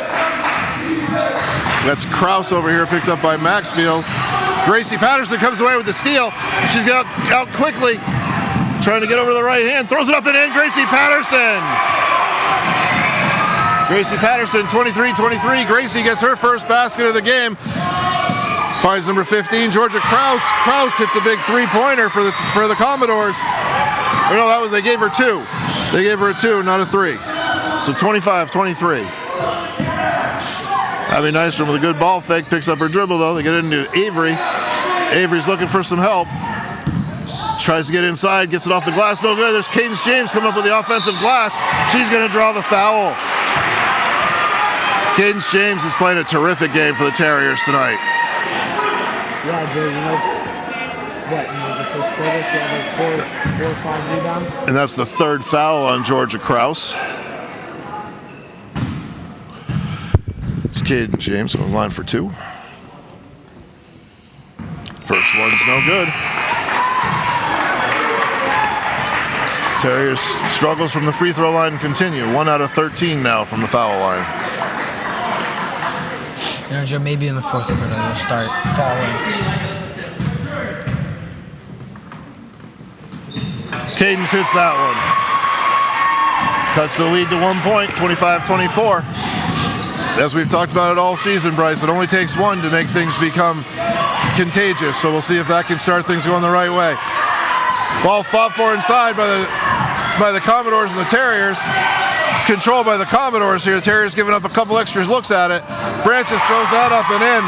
That's Kraus over here, picked up by Maxfield. Gracie Patterson comes away with the steal. She's got out quickly, trying to get over the right hand, throws it up and in. Gracie Patterson. Gracie Patterson, 23-23. Gracie gets her first basket of the game. Finds number 15, Georgia Kraus. Kraus hits a big 3-pointer for the Commodores. Or no, they gave her 2. They gave her a 2, not a 3. So 25-23. Abby Nystrom with a good ball fake, picks up her dribble though. They get into Avery. Avery's looking for some help. Tries to get inside, gets it off the glass, no good. There's Cadence James coming up with the offensive glass. She's going to draw the foul. Cadence James is playing a terrific game for the Terriers tonight. Yeah, Joe, what, in the first quarter, she had like 4 or 5 rebounds? And that's the 3rd foul on Georgia Kraus. It's Cadence James on line for 2. First one's no good. Terriers struggles from the free throw line continue. 1 out of 13 now from the foul line. You know, Joe, maybe in the 4th quarter they'll start fouling. Cadence hits that one. Cuts the lead to 1 point, 25-24. As we've talked about it all season, Bryce, it only takes 1 to make things become contagious. So we'll see if that can start things going the right way. Ball fought for inside by the Commodores and the Terriers. It's controlled by the Commodores here. The Terriers giving up a couple extra looks at it. Francis throws that up and in.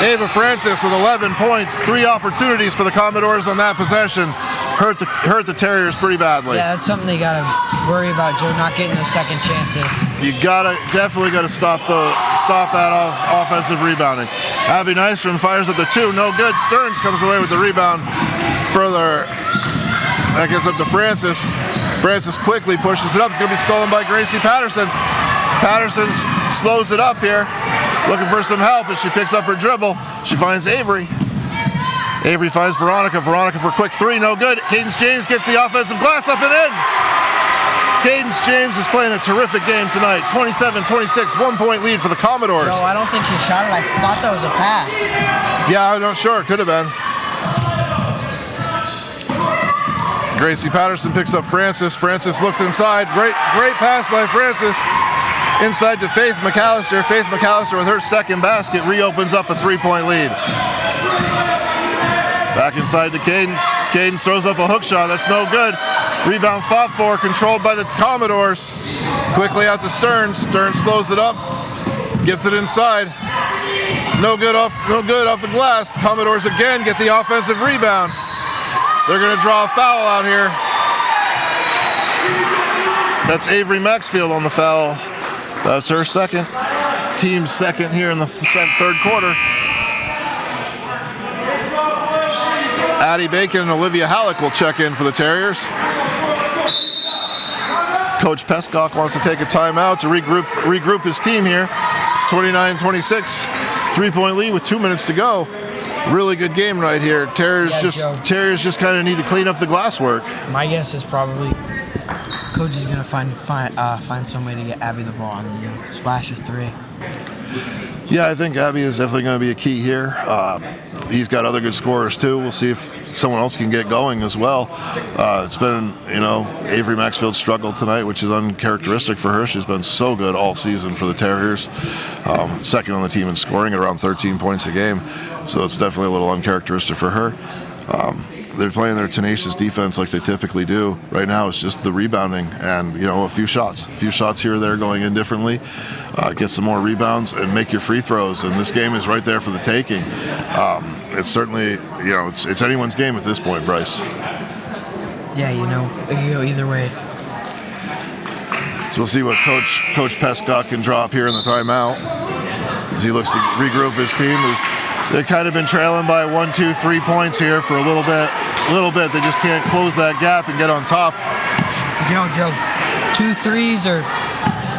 Ava Francis with 11 points, 3 opportunities for the Commodores on that possession. Hurt the Terriers pretty badly. Yeah, that's something you gotta worry about, Joe, not getting those second chances. You definitely gotta stop that offensive rebounding. Abby Nystrom fires at the 2, no good. Stearns comes away with the rebound. Further, that gets up to Francis. Francis quickly pushes it up. It's gonna be stolen by Gracie Patterson. Patterson slows it up here, looking for some help as she picks up her dribble. She finds Avery. Avery finds Veronica. Veronica for a quick 3, no good. Cadence James gets the offensive glass up and in. Cadence James is playing a terrific game tonight. 27-26, 1-point lead for the Commodores. Joe, I don't think she shot it. I thought that was a pass. Yeah, I'm not sure. It could have been. Gracie Patterson picks up Francis. Francis looks inside. Great pass by Francis. Inside to Faith McAllister. Faith McAllister with her second basket reopens up a 3-point lead. Back inside to Cadence. Cadence throws up a hook shot. That's no good. Rebound fought for, controlled by the Commodores. Quickly out to Stearns. Stearns slows it up. Gets it inside. No good off the glass. The Commodores again get the offensive rebound. They're going to draw a foul out here. That's Avery Maxfield on the foul. That's her second. Team's second here in the 3rd quarter. Addie Bacon and Olivia Halleck will check in for the Terriers. Coach Pescock wants to take a timeout to regroup his team here. 29-26, 3-point lead with 2 minutes to go. Really good game right here. Terriers just kind of need to clean up the glasswork. My guess is probably Coach is gonna find some way to get Abby the ball and splash a 3. Yeah, I think Abby is definitely going to be a key here. He's got other good scorers too. We'll see if someone else can get going as well. It's been, Avery Maxfield struggled tonight, which is uncharacteristic for her. She's been so good all season for the Terriers. Second on the team in scoring at around 13 points a game. So it's definitely a little uncharacteristic for her. They're playing their tenacious defense like they typically do. Right now it's just the rebounding and, a few shots here or there going in differently. Get some more rebounds and make your free throws. And this game is right there for the taking. It's certainly, it's anyone's game at this point, Bryce. Yeah, it can go either way. So we'll see what Coach Pescott can draw up here in the timeout as he looks to regroup his team. They've kind of been trailing by 1, 2, 3 points here for a little bit. They just can't close that gap and get on top. Joe, 2 threes or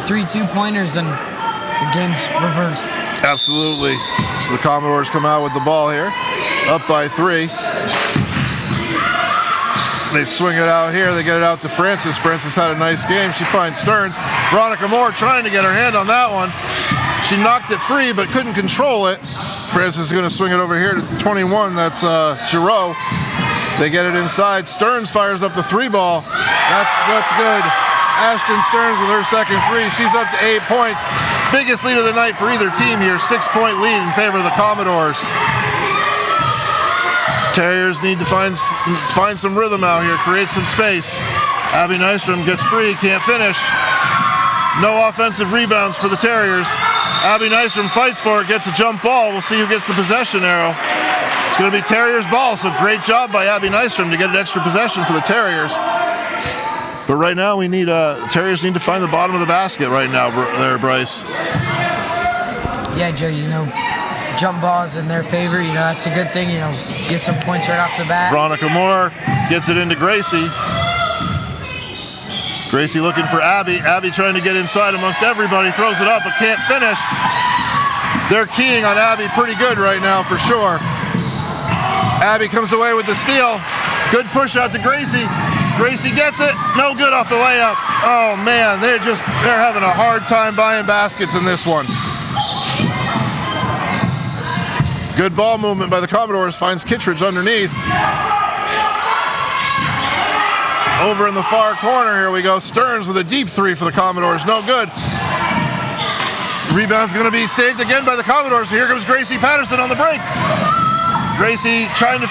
3 2-pointers and the game's reversed. Absolutely. So the Commodores come out with the ball here, up by 3. They swing it out here. They get it out to Francis. Francis had a nice game. She finds Stearns. Veronica Moore trying to get her hand on that one. She knocked it free but couldn't control it. Francis is going to swing it over here to 21. That's Giroux. They get it inside. Stearns fires up the 3 ball. That's good. Ashton Stearns with her second 3. She's up to 8 points. Biggest lead of the night for either team here. 6-point lead in favor of the Commodores. Terriers need to find some rhythm out here, create some space. Abby Nystrom gets free, can't finish. No offensive rebounds for the Terriers. Abby Nystrom fights for it, gets a jump ball. We'll see who gets the possession arrow. It's going to be Terriers' ball, so great job by Abby Nystrom to get an extra possession for the Terriers. But right now, we need Terriers need to find the bottom of the basket right now, there, Bryce. Yeah, Joe, jump balls in their favor, that's a good thing, get some points right off the bat. Veronica Moore gets it into Gracie. Gracie looking for Abby. Abby trying to get inside amongst everybody, throws it up but can't finish. They're keying on Abby pretty good right now for sure. Abby comes away with the steal. Good push out to Gracie. Gracie gets it, no good off the layup. Oh man, they're having a hard time buying baskets in this one. Good ball movement by the Commodores, finds Kittredge underneath. Over in the far corner, here we go. Stearns with a deep 3 for the Commodores, no good. Rebound's gonna be saved again by the Commodores, so here comes Gracie Patterson on the break. Gracie trying to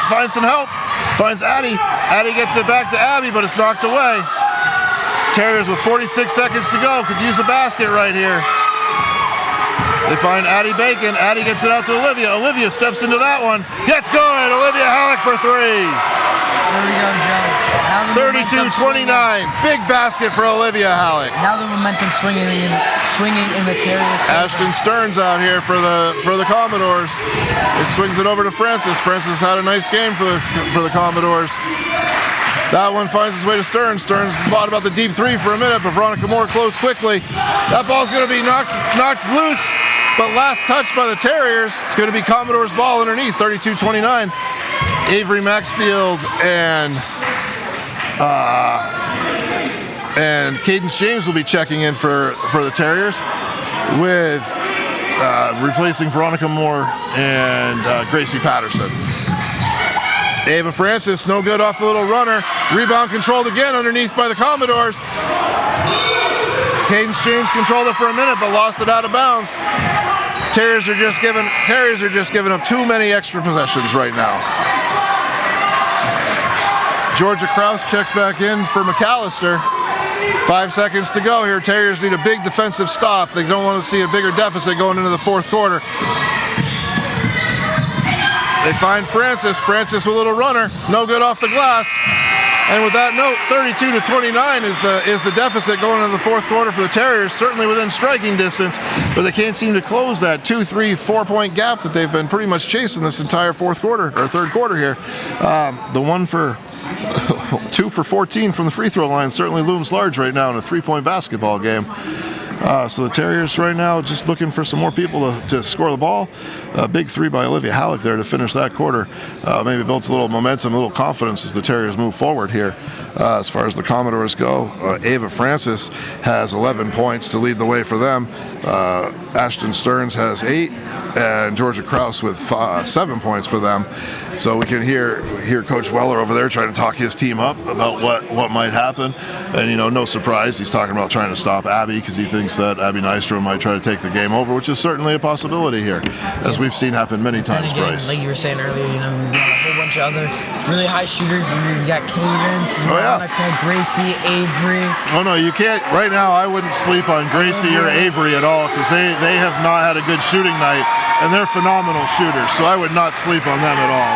find some help, finds Addie. Addie gets it back to Abby, but it's knocked away. Terriers with 46 seconds to go, could use the basket right here. They find Addie Bacon. Addie gets it out to Olivia. Olivia steps into that one. Gets good. Olivia Halleck for 3. There we go, Joe. 32-29. Big basket for Olivia Halleck. Now the momentum swinging in the Terriers. Ashton Stearns out here for the Commodores. He swings it over to Francis. Francis had a nice game for the Commodores. That one finds its way to Stearns. Stearns thought about the deep 3 for a minute, but Veronica Moore closed quickly. That ball's going to be knocked loose, but last touch by the Terriers. It's going to be Commodores' ball underneath, 32-29. Avery Maxfield and Cadence James will be checking in for the Terriers, with replacing Veronica Moore and Gracie Patterson. Ava Francis, no good off the little runner. Rebound controlled again underneath by the Commodores. Cadence James controlled it for a minute, but lost it out of bounds. Terriers are just giving up too many extra possessions right now. Georgia Krause checks back in for McAllister. 5 seconds to go here. Terriers need a big defensive stop. They don't want to see a bigger deficit going into the fourth quarter. They find Francis. Francis with a little runner. No good off the glass. And with that note, 32-29 is the deficit going into the fourth quarter for the Terriers. Certainly within striking distance, but they can't seem to close that 2, 3, 4-point gap that they've been pretty much chasing this entire third quarter here. The 2 for 14 from the free throw line certainly looms large right now in a 3-point basketball game. So the Terriers right now just looking for some more people to score the ball. A big 3 by Olivia Halleck there to finish that quarter. Maybe builds a little momentum, a little confidence as the Terriers move forward here. As far as the Commodores go, Ava Francis has 11 points to lead the way for them. Ashton Stearns has 8, and Georgia Krause with 7 points for them. So we can hear Coach Weller over there trying to talk his team up about what might happen. And no surprise, he's talking about trying to stop Abby because he thinks that Abby Nystrom might try to take the game over, which is certainly a possibility here, as we've seen happen many times, again, Bryce. Like you were saying earlier, we've got a whole bunch of other really high shooters. You've got Cadence, Veronica, Gracie, Avery. Oh no, you can't. Right now, I wouldn't sleep on Gracie or Avery at all because they have not had a good shooting night, and they're phenomenal shooters. So I would not sleep on them at all.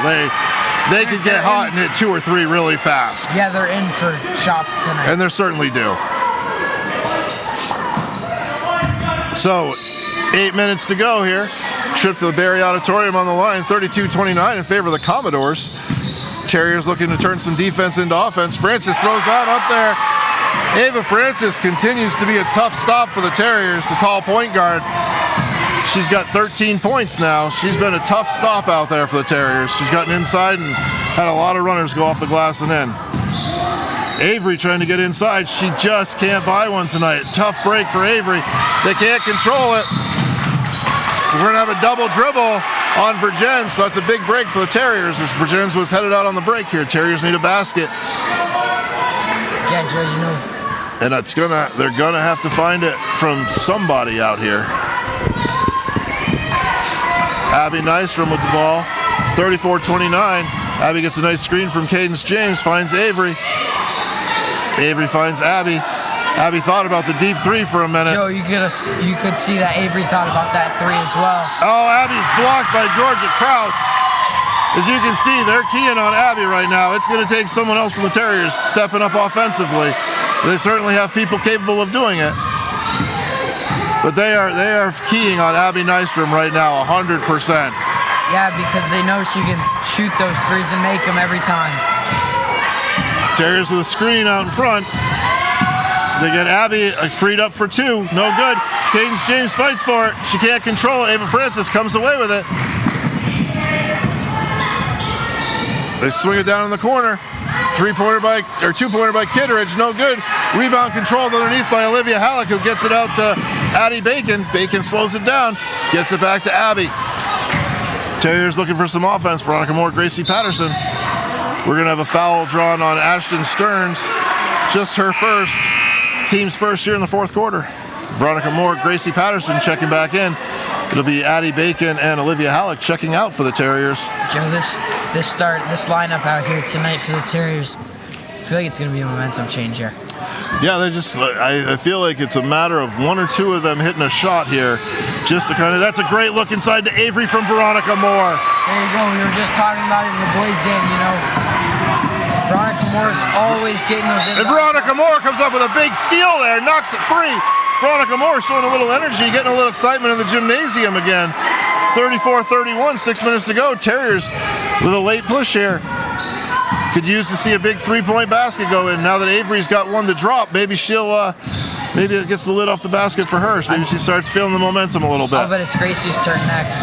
They could get hot and hit 2 or 3 really fast. Yeah, they're in for shots tonight. And they're certainly due. So 8 minutes to go here. Trip to the Barry Auditorium on the line, 32-29 in favor of the Commodores. Terriers looking to turn some defense into offense. Francis throws out up there. Ava Francis continues to be a tough stop for the Terriers, the tall point guard. She's got 13 points now. She's been a tough stop out there for the Terriers. She's gotten inside and had a lot of runners go off the glass and in. Avery trying to get inside. She just can't buy one tonight. Tough break for Avery. They can't control it. We're going to have a double dribble on Vergennes, so that's a big break for the Terriers as Vergennes was headed out on the break here. Terriers need a basket. Yeah, Joe, you know. And they're gonna have to find it from somebody out here. Abby Nystrom with the ball, 34-29. Abby gets a nice screen from Cadence James, finds Avery. Avery finds Abby. Abby thought about the deep three for a minute. Joe, you could see that Avery thought about that three as well. Oh, Abby's blocked by Georgia Krause. As you can see, they're keying on Abby right now. It's going to take someone else from the Terriers stepping up offensively. They certainly have people capable of doing it. But they are keying on Abby Nystrom right now, 100%. Yeah, because they know she can shoot those threes and make them every time. Terriers with a screen out in front. They get Abby freed up for two. No good. Cadence James fights for it. She can't control it. Ava Francis comes away with it. They swing it down in the corner. Two-pointer by Kittredge, no good. Rebound controlled underneath by Olivia Halleck, who gets it out to Addie Bacon. Bacon slows it down, gets it back to Abby. Terriers looking for some offense. Veronica Moore, Gracie Patterson. We're gonna have a foul drawn on Ashton Stearns. Just her first, team's first here in the fourth quarter. Veronica Moore, Gracie Patterson checking back in. It'll be Addie Bacon and Olivia Halleck checking out for the Terriers. Joe, this lineup out here tonight for the Terriers, I feel like it's going to be a momentum change here. Yeah, I feel like it's a matter of one or two of them hitting a shot here. That's a great look inside to Avery from Veronica Moore. There you go, we were just talking about it in the boys game, you know. Veronica Moore is always getting those in. And Veronica Moore comes up with a big steal there, knocks it free. Veronica Moore showing a little energy, getting a little excitement in the gymnasium again. 34-31, 6 minutes to go. Terriers with a late push here. Could use to see a big three-point basket go in. Now that Avery's got one to drop, maybe maybe it gets the lid off the basket for her. So maybe she starts feeling the momentum a little bit. I bet it's Gracie's turn next.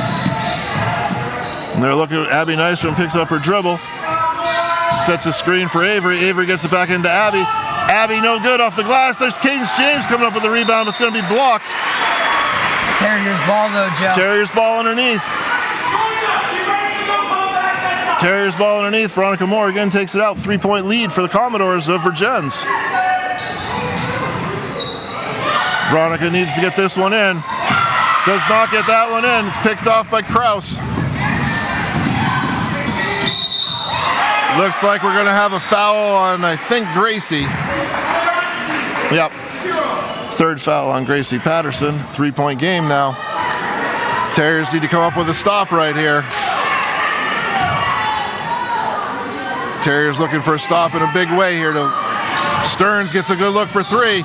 And they're looking at Abby Nystrom, picks up her dribble. Sets a screen for Avery. Avery gets it back into Abby. Abby no good off the glass. There's Cadence James coming up with the rebound. It's going to be blocked. It's Terriers ball though, Joe. Terriers ball underneath. Terriers ball underneath. Veronica Moore again takes it out. 3-point lead for the Commodores of Vergennes. Veronica needs to get this one in. Does not get that one in. It's picked off by Krause. Looks like we're going to have a foul on, I think, Gracie. Yep. Third foul on Gracie Patterson. 3-point game now. Terriers need to come up with a stop right here. Terriers looking for a stop in a big way here. Stearns gets a good look for three.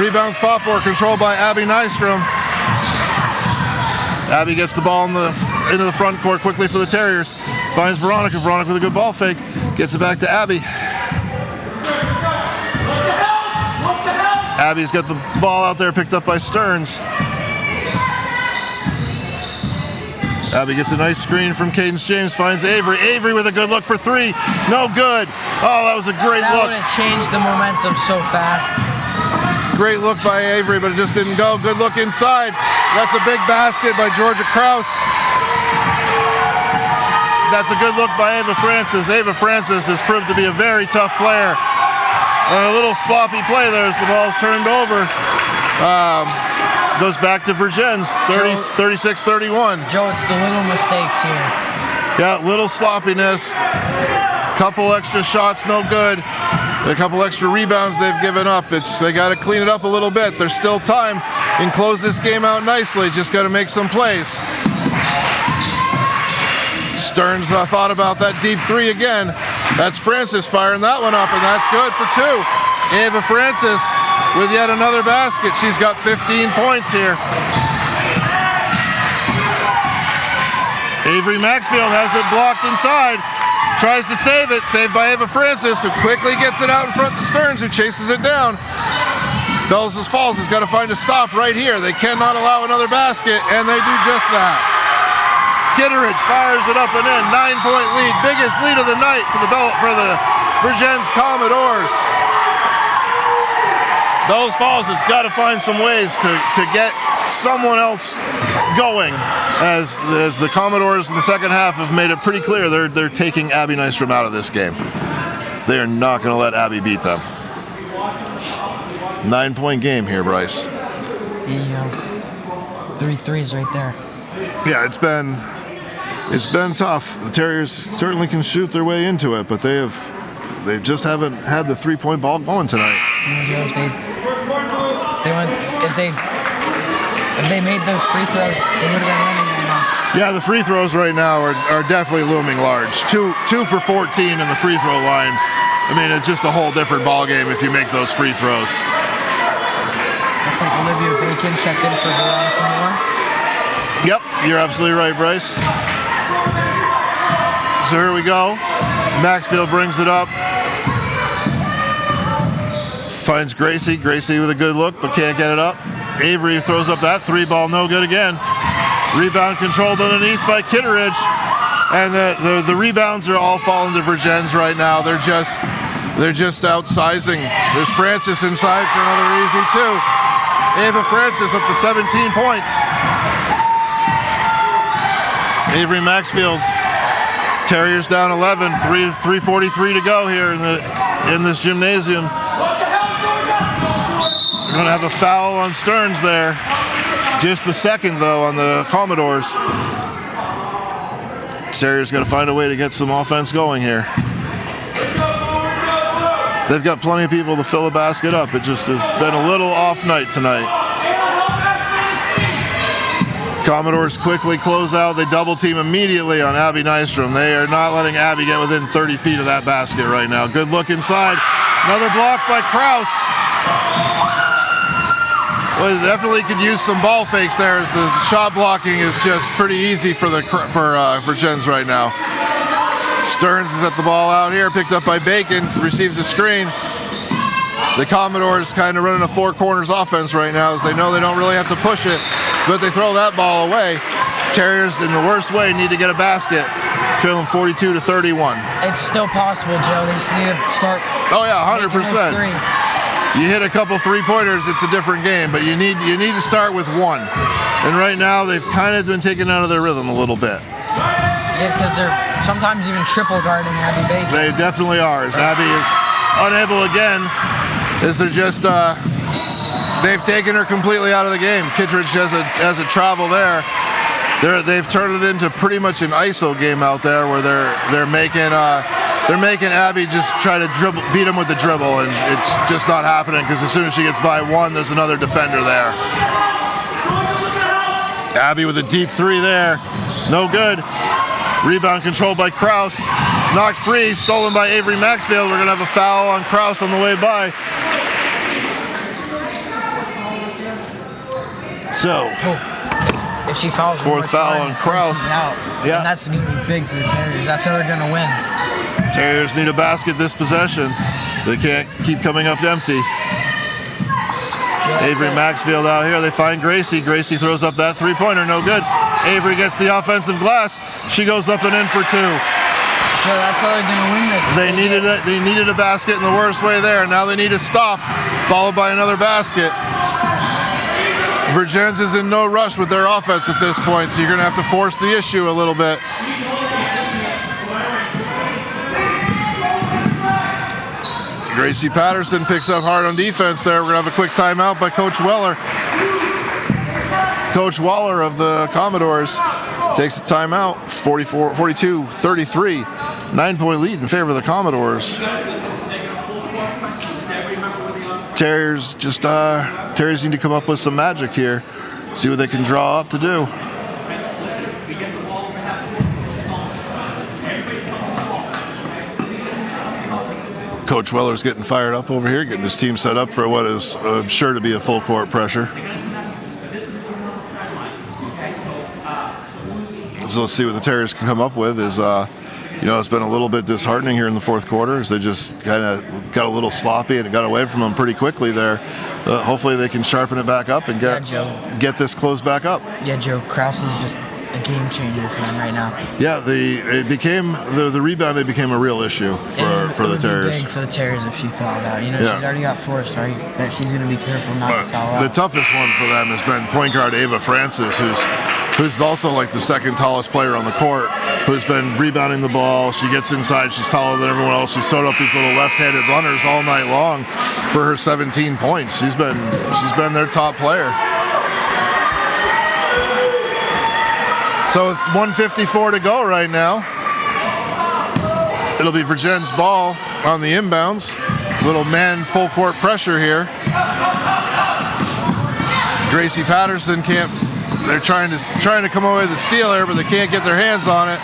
Rebounds fought for, controlled by Abby Nystrom. Abby gets the ball into the front court quickly for the Terriers. Finds Veronica. Veronica with a good ball fake. Gets it back to Abby. Abby's got the ball out there picked up by Stearns. Abby gets a nice screen from Cadence James. Finds Avery. Avery with a good look for three. No good. Oh, that was a great look. That would have changed the momentum so fast. Great look by Avery, but it just didn't go. Good look inside. That's a big basket by Georgia Krause. That's a good look by Ava Francis. Ava Francis has proved to be a very tough player. And a little sloppy play there as the ball's turned over. Goes back to Vergennes, 36-31. Joe, it's the little mistakes here. Yeah, little sloppiness. Couple extra shots, no good. A couple extra rebounds they've given up. They got to clean it up a little bit. There's still time and close this game out nicely. Just got to make some plays. Stearns thought about that deep three again. That's Francis firing that one up, and that's good for two. Ava Francis with yet another basket. She's got 15 points here. Avery Maxfield has it blocked inside. Tries to save it. Saved by Ava Francis, who quickly gets it out in front to Stearns, who chases it down. Bellows Falls has got to find a stop right here. They cannot allow another basket, and they do just that. Kitteridge fires it up and in. 9-point lead. Biggest lead of the night for the Vergennes Commodores. Bellows Falls has got to find some ways to get someone else going, as the Commodores in the second half have made it pretty clear they're taking Abby Nystrom out of this game. They are not going to let Abby beat them. 9-point game here, Bryce. Yeah, 3 threes right there. Yeah, it's been tough. The Terriers certainly can shoot their way into it, but they just haven't had the 3-point ball going tonight. If they made those free throws, they would have been winning right now. Yeah, the free throws right now are definitely looming large. Two for 14 in the free throw line. I mean, it's just a whole different ball game if you make those free throws. That's like Olivia Bacon checked in for Veronica Moore. Yep, you're absolutely right, Bryce. So here we go. Maxfield brings it up. Finds Gracie. Gracie with a good look, but can't get it up. Avery throws up that 3 ball, no good again. Rebound controlled underneath by Kitteridge. And the rebounds are all falling to Vergennes right now. They're just outsizing. There's Francis inside for another easy 2. Ava Francis up to 17 points. Avery Maxfield. Terriers down 11. 3:43 to go here in this gymnasium. We're going to have a foul on Stearns there. Just the second, though, on the Commodores. Terriers got to find a way to get some offense going here. They've got plenty of people to fill a basket up. It just has been a little off night tonight. Commodores quickly close out. They double team immediately on Abby Nystrom. They are not letting Abby get within 30 feet of that basket right now. Good look inside. Another block by Kraus. Well, they definitely could use some ball fakes there, as the shot blocking is just pretty easy for Vergennes right now. Stearns is at the ball out here, picked up by Bacon, receives a screen. The Commodores kind of running a 4 corners offense right now, as they know they don't really have to push it, but they throw that ball away. Terriers, in the worst way, need to get a basket, trailing 42-31. It's still possible, Joe. They just need to start. Oh yeah, 100%. You hit a couple 3-pointers, it's a different game, but you need to start with 1. And right now, they've kind of been taken out of their rhythm a little bit. Yeah, because they're sometimes even triple guarding Abby Bacon. They definitely are. As Abby is unable again, as they're just they've taken her completely out of the game. Kittredge has a travel there. They've turned it into pretty much an ISO game out there, where they're making Abby just try to beat him with the dribble, and it's just not happening, because as soon as she gets by 1, there's another defender there. Abby with a deep 3 there, no good. Rebound controlled by Kraus, knocked free, stolen by Avery Maxfield. We're gonna have a foul on Kraus on the way by. So, if she fouls, 4th foul on Kraus. Yeah, and that's gonna be big for the Terriers. That's how they're gonna win. Terriers need a basket this possession. They can't keep coming up empty. Avery Maxfield out here. They find Gracie. Gracie throws up that 3-pointer. No good. Avery gets the offensive glass. She goes up and in for 2. Joe, that's how they're going to win this. They needed a basket in the worst way there. Now they need a stop, followed by another basket. Vergennes is in no rush with their offense at this point, so you're going to have to force the issue a little bit. Gracie Patterson picks up hard on defense there. We're going to have a quick timeout by Coach Weller. Coach Waller of the Commodores takes a timeout. 42-33. 9-point lead in favor of the Commodores. Terriers need to come up with some magic here. See what they can draw up to do. Coach Weller's getting fired up over here, getting his team set up for what is sure to be a full court pressure. So let's see what the Terriers can come up with. It's been a little bit disheartening here in the fourth quarter as they just kind of got a little sloppy and it got away from them pretty quickly there. Hopefully they can sharpen it back up and get this closed back up. Yeah, Joe, Krause is just a game changer for them right now. Yeah, the rebound became a real issue for the Terriers. It would be big for the Terriers if she fouled out. She's already got forced, right? That she's going to be careful not to foul out. The toughest one for them has been point guard Ava Francis, who's also like the second tallest player on the court, who's been rebounding the ball. She gets inside. She's taller than everyone else. She's sewed up these little left-handed runners all night long for her 17 points. She's been their top player. So with 1:54 to go right now, it'll be Vergennes' ball on the inbounds. Little man full court pressure here. Gracie Patterson can't. They're trying to come away with the steal here, but they can't get their hands on it.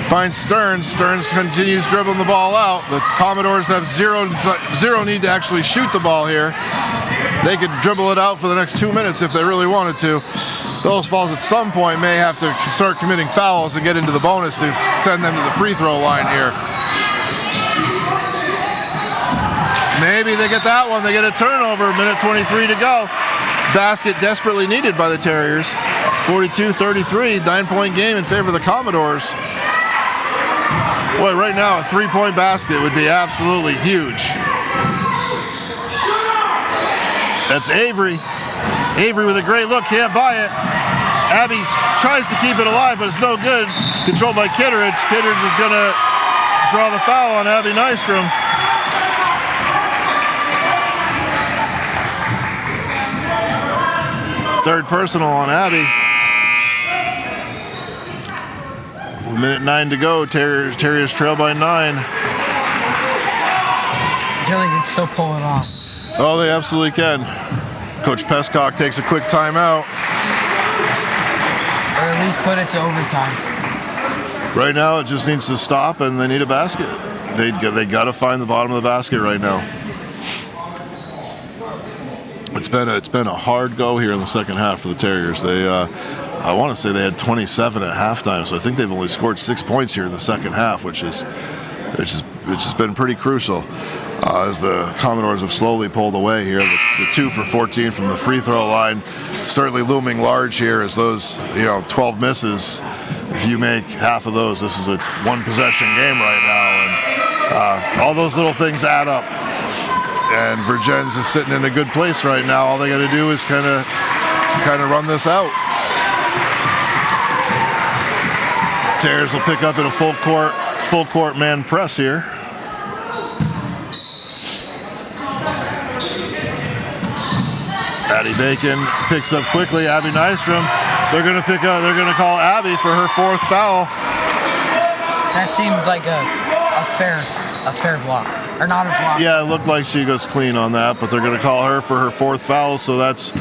Finds Stearns. Stearns continues dribbling the ball out. The Commodores have zero need to actually shoot the ball here. They could dribble it out for the next 2 minutes if they really wanted to. Those Falls at some point may have to start committing fouls and get into the bonus to send them to the free throw line here. Maybe they get that one. They get a turnover. Minute 23 to go. Basket desperately needed by the Terriers. 42-33, 9-point game in favor of the Commodores. Boy, right now a 3-point basket would be absolutely huge. That's Avery. Avery with a great look, can't buy it. Abby tries to keep it alive, but it's no good. Controlled by Kitteridge. Kitteridge is going to draw the foul on Abby Nystrom. Third personal on Abby. With minute 9 to go. Terriers trail by 9. Jelly can still pull it off. Oh, they absolutely can. Coach Pescock takes a quick timeout. Or at least put it to overtime. Right now, it just needs to stop, and they need a basket. They got to find the bottom of the basket right now. It's been a hard go here in the second half for the Terriers. I want to say they had 27 at halftime, so I think they've only scored 6 points here in the second half, which has been pretty crucial. As the Commodores have slowly pulled away here. The 2 for 14 from the free throw line certainly looming large here as those 12 misses. If you make half of those, this is a one-possession game right now, and all those little things add up. And Vergennes is sitting in a good place right now. All they got to do is kind of run this out. Terriers will pick up in a full court man press here. Addie Bacon picks up quickly. Abby Nystrom. They're going to call Abby for her 4th foul. That seemed like a fair block, or not a block. Yeah, it looked like she goes clean on that, but they're going to call her for her 4th foul. So that's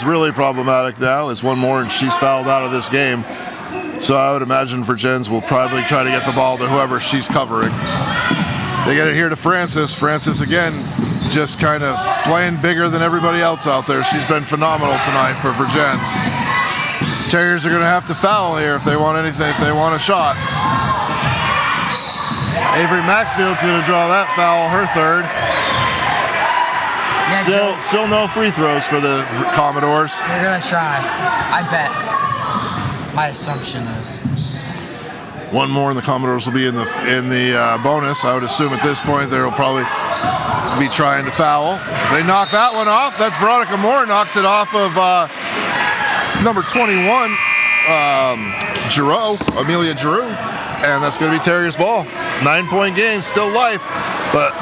really problematic now. It's one more, and she's fouled out of this game. So I would imagine Vergennes will probably try to get the ball to whoever she's covering. They get it here to Francis. Francis again, just kind of playing bigger than everybody else out there. She's been phenomenal tonight for Vergennes. Terriers are going to have to foul here if they want anything, if they want a shot. Avery Maxfield's going to draw that foul, her 3rd. Yeah, still no free throws for the Commodores. They're going to try, I bet. My assumption is. One more and the Commodores will be in the bonus. I would assume at this point they'll probably be trying to foul. They knock that one off. That's Veronica Moore, knocks it off of number 21, Amelia Giroux. And that's going to be Terriers' ball. 9-point game, still life, but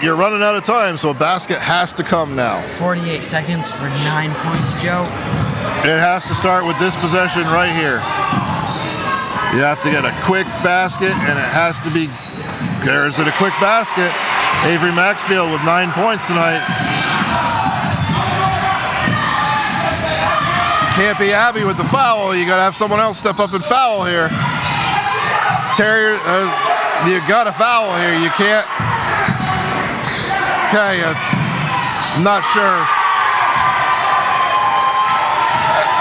you're running out of time, so a basket has to come now. 48 seconds for 9 points, Joe. It has to start with this possession right here. You have to get a quick basket, and it has to be, there's a quick basket. Avery Maxfield with 9 points tonight. Can't be Abby with the foul. You got to have someone else step up and foul here. Terrier, you got to foul here. You can't tell you, I'm not sure.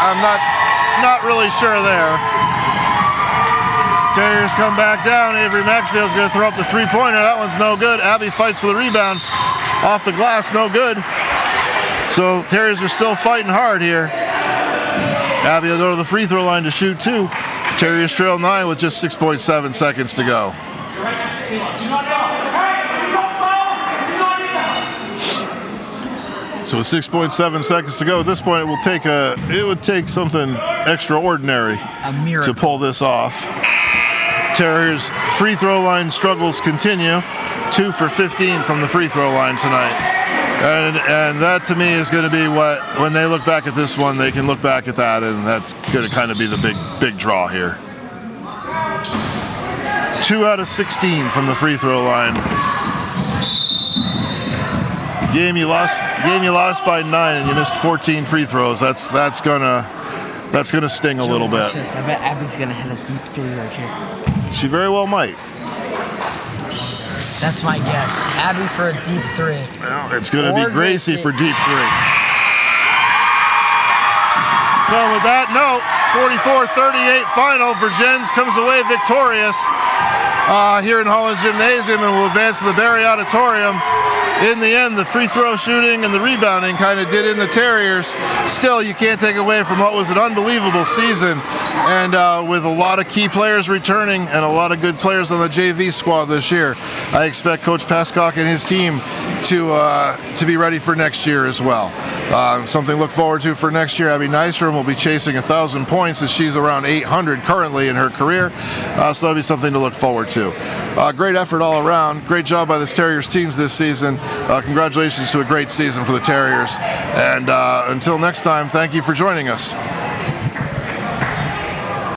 I'm not really sure there. Terriers come back down. Avery Maxfield's going to throw up the three-pointer. That one's no good. Abby fights for the rebound. Off the glass, no good. So Terriers are still fighting hard here. Abby will go to the free throw line to shoot 2. Terriers trail 9 with just 6.7 seconds to go. So with 6.7 seconds to go, at this point it would take something extraordinary to pull this off. Terriers free throw line struggles continue. 2 for 15 from the free throw line tonight. And that to me is going to be what, when they look back at this one, they can look back at that, and that's going to kind of be the big draw here. 2 out of 16 from the free throw line. Game you lost by 9 and you missed 14 free throws. That's gonna sting a little bit. I bet Abby's gonna hit a deep 3 right here. She very well might. That's my guess. Abby for a deep 3. Well, it's gonna be Gracie for deep 3. So with that note, 44-38 final. Vergennes comes away victorious here in Holland Gymnasium and will advance to the Barry Auditorium. In the end, the free throw shooting and the rebounding kind of did in the Terriers. Still, you can't take away from what was an unbelievable season, and with a lot of key players returning and a lot of good players on the JV squad this year. I expect Coach Pascock and his team to be ready for next year as well. Something to look forward to for next year. Abby Nystrom will be chasing 1,000 points as she's around 800 currently in her career. So that'll be something to look forward to. Great effort all around. Great job by this Terriers teams this season. Congratulations to a great season for the Terriers. And until next time, thank you for joining us.